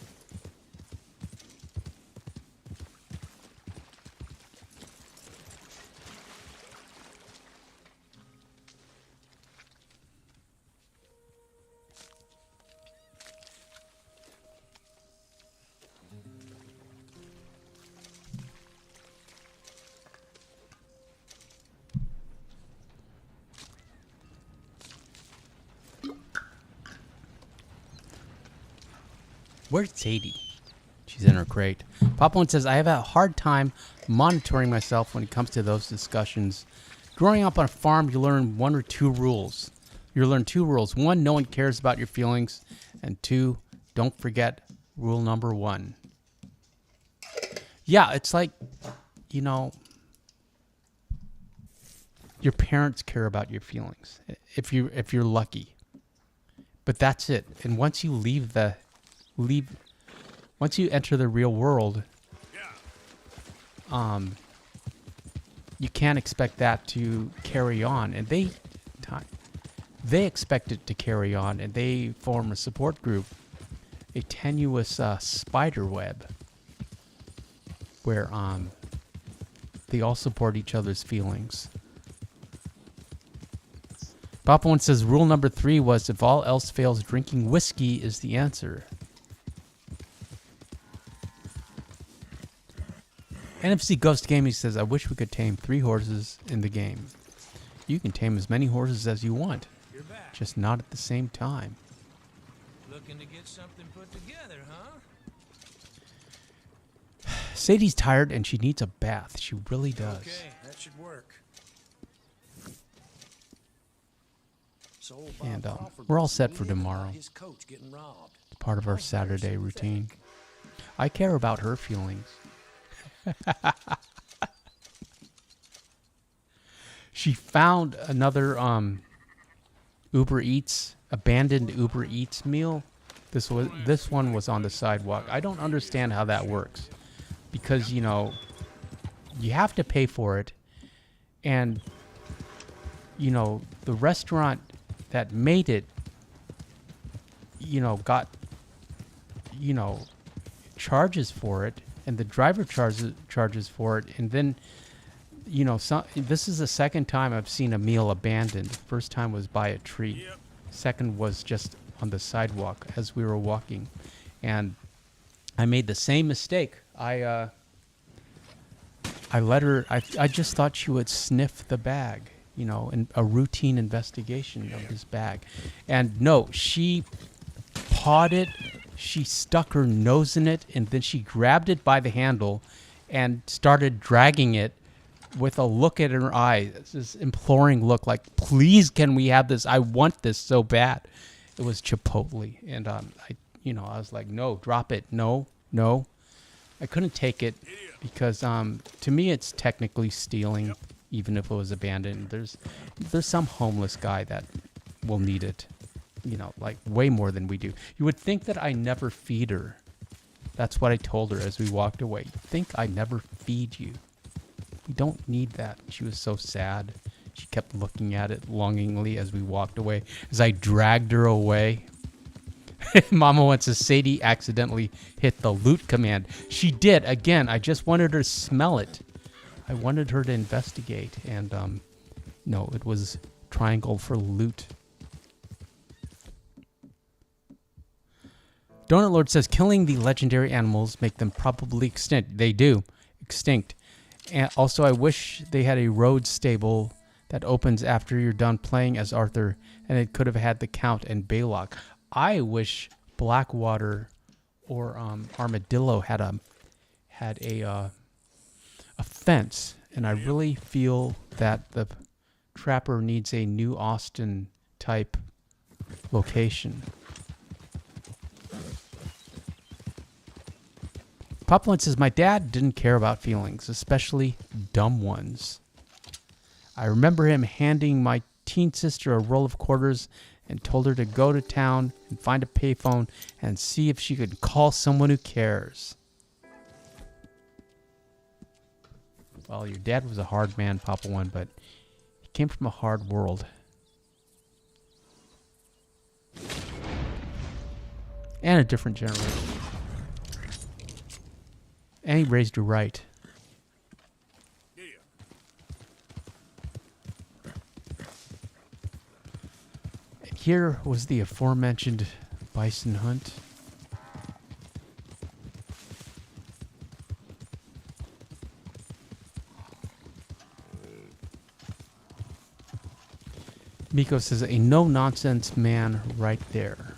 Where's Sadie? She's in her crate. Papa One says, I have a hard time monitoring myself when it comes to those discussions. Growing up on a farm, you learn one or two rules. You learn two rules. One, no one cares about your feelings. And two, don't forget rule number one. Yeah, it's like, you know, your parents care about your feelings if you're lucky. But that's it. And once you once you enter the real world, you can't expect that to carry on. And they expect it to carry on, and they form a support group, a tenuous spider web, where they all support each other's feelings. Papa One says rule number 3 was if all else fails, drinking whiskey is the answer. NFC Ghost Gaming says, I wish we could tame 3 horses in the game. You can tame as many horses as you want, just not at the same time. Looking to get something put together, huh? Sadie's tired and she needs a bath. She really does. Okay, that should work. So old And Bob Crawford we're all was set for meaning about tomorrow. his coach getting robbed. It's part of our Saturday routine. I care about her feelings. She found another Uber Eats, abandoned Uber Eats meal. This one was on the sidewalk. I don't understand how that works, because you know you have to pay for it, and you know the restaurant that made it, you know, got charges for it, and the driver charges for it, and then you know, this is the second time I've seen a meal abandoned. First time was by a tree. Second was just on the sidewalk as we were walking, and I made the same mistake. I let her. I just thought she would sniff the bag, you know, in a routine investigation of this bag, and no, she pawed it. She stuck her nose in it, and then she grabbed it by the handle and started dragging it with a look at her eye, this imploring look, like, please, can we have this? I want this so bad. It was Chipotle, and I was like, no, drop it, no. I couldn't take it because to me it's technically stealing, even if it was abandoned. There's some homeless guy that will need it, you know, like way more than we do. You would think that I never feed her. That's what I told her as we walked away. You think I never feed you? We don't need that. She was so sad. She kept looking at it longingly as we walked away, as I dragged her away. Mama wants to Sadie accidentally hit the loot command. She did. Again, I just wanted her to smell it. I wanted her to investigate. And, no, it was triangle for loot. Donut Lord says, killing the legendary animals make them probably extinct. They do. Extinct. And also, I wish they had a road stable that opens after you're done playing as Arthur, and it could have had the Count and Baylock. I wish Blackwater or Armadillo had a fence, and I really feel that the Trapper needs a New Austin type location. Populin says, my dad didn't care about feelings, especially dumb ones. I remember him handing my teen sister a roll of quarters and told her to go to town and find a payphone and see if she could call someone who cares. Well, your dad was a hard man, Papa One, but he came from a hard world. And a different generation. And he raised her right. Here was the aforementioned bison hunt. Miko says, a no-nonsense man right there.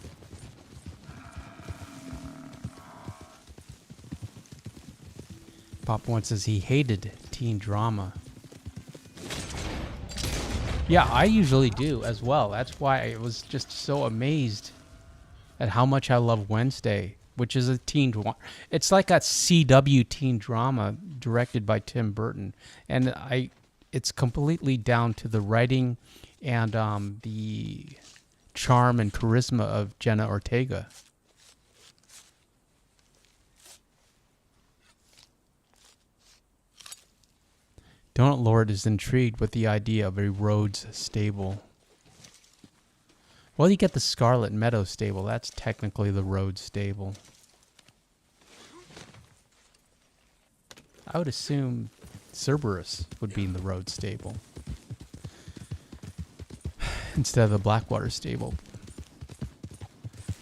Papa One says he hated teen drama. Yeah, I usually do as well. That's why I was just so amazed at how much I love Wednesday, which is a teen drama. It's like a CW teen drama directed by Tim Burton, and it's completely down to the writing and the charm and charisma of Jenna Ortega. Donut Lord is intrigued with the idea of a Rhodes stable. Well, you get the Scarlet Meadow stable. That's technically the Rhodes stable. I would assume Cerberus would be in the Rhodes stable instead of the Blackwater stable.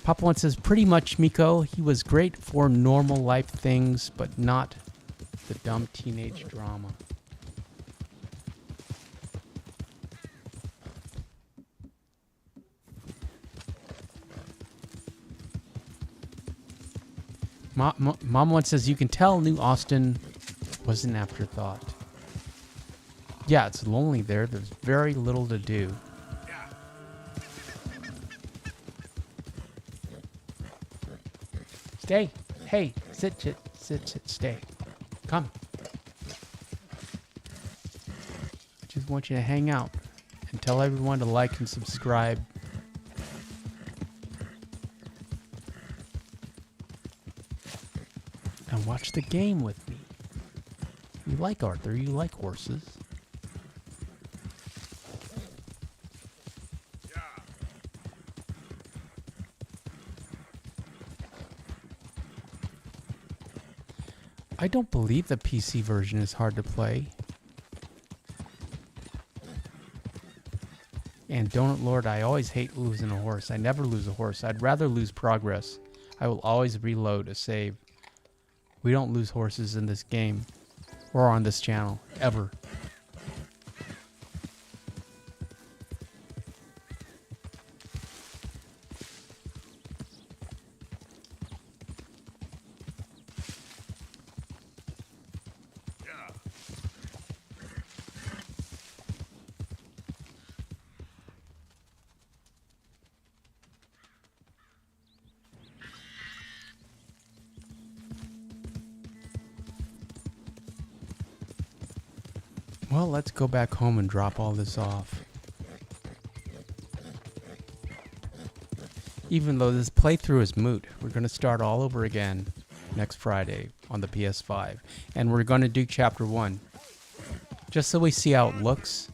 Papa One says, pretty much, Miko. He was great for normal life things, but not the dumb teenage drama. Mom One says, you can tell New Austin was an afterthought. Yeah, it's lonely there. There's very little to do. Stay. Hey, sit, stay. Come. I just want you to hang out and tell everyone to like and subscribe. And watch the game with me. You like Arthur, you like horses. I don't believe the PC version is hard to play. And Donut Lord, I always hate losing a horse. I never lose a horse. I'd rather lose progress. I will always reload a save. We don't lose horses in this game or on this channel, ever. Well, let's go back home and drop all this off. Even though this playthrough is moot, we're going to start all over again next Friday on the PS5. And we're going to do Chapter 1. Just so we see how it looks.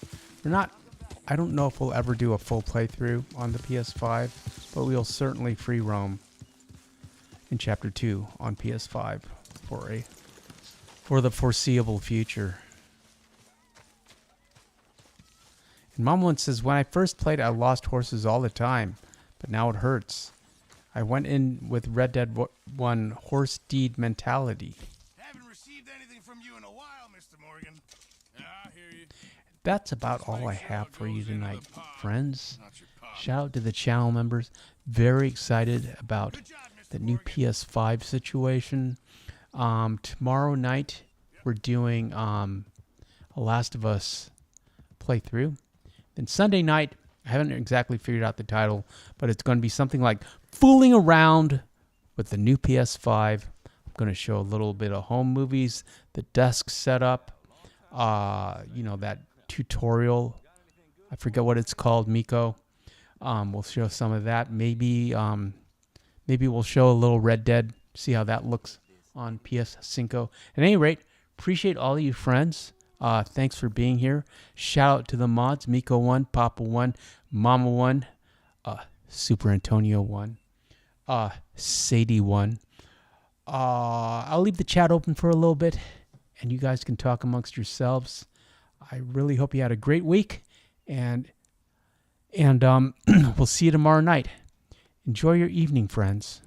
I don't know if we'll ever do a full playthrough on the PS5, but we'll certainly free roam in Chapter 2 on PS5 for the foreseeable future. And Mom One says, when I first played, I lost horses all the time, but now it hurts. I went in with Red Dead 1 horse deed mentality. Haven't received anything from you in a while, Mr. Morgan. Yeah, I hear you. That's about all I have for you tonight, friends. Shout out to the channel members. Very excited about the new PS5 situation. Tomorrow night, we're doing a Last of Us playthrough. Then Sunday night, I haven't exactly figured out the title, but it's going to be something like Fooling Around with the new PS5. I'm going to show a little bit of home movies, the desk setup, that tutorial. I forget what it's called, Miko. We'll show some of that. Maybe we'll show a little Red Dead, see how that looks on PS5. At any rate, appreciate all of you friends. Thanks for being here. Shout out to the mods, Miko 1, Papa 1, Mama 1, Super Antonio 1, Sadie 1. I'll leave the chat open for a little bit, and you guys can talk amongst yourselves. I really hope you had a great week, and we'll see you tomorrow night. Enjoy your evening, friends.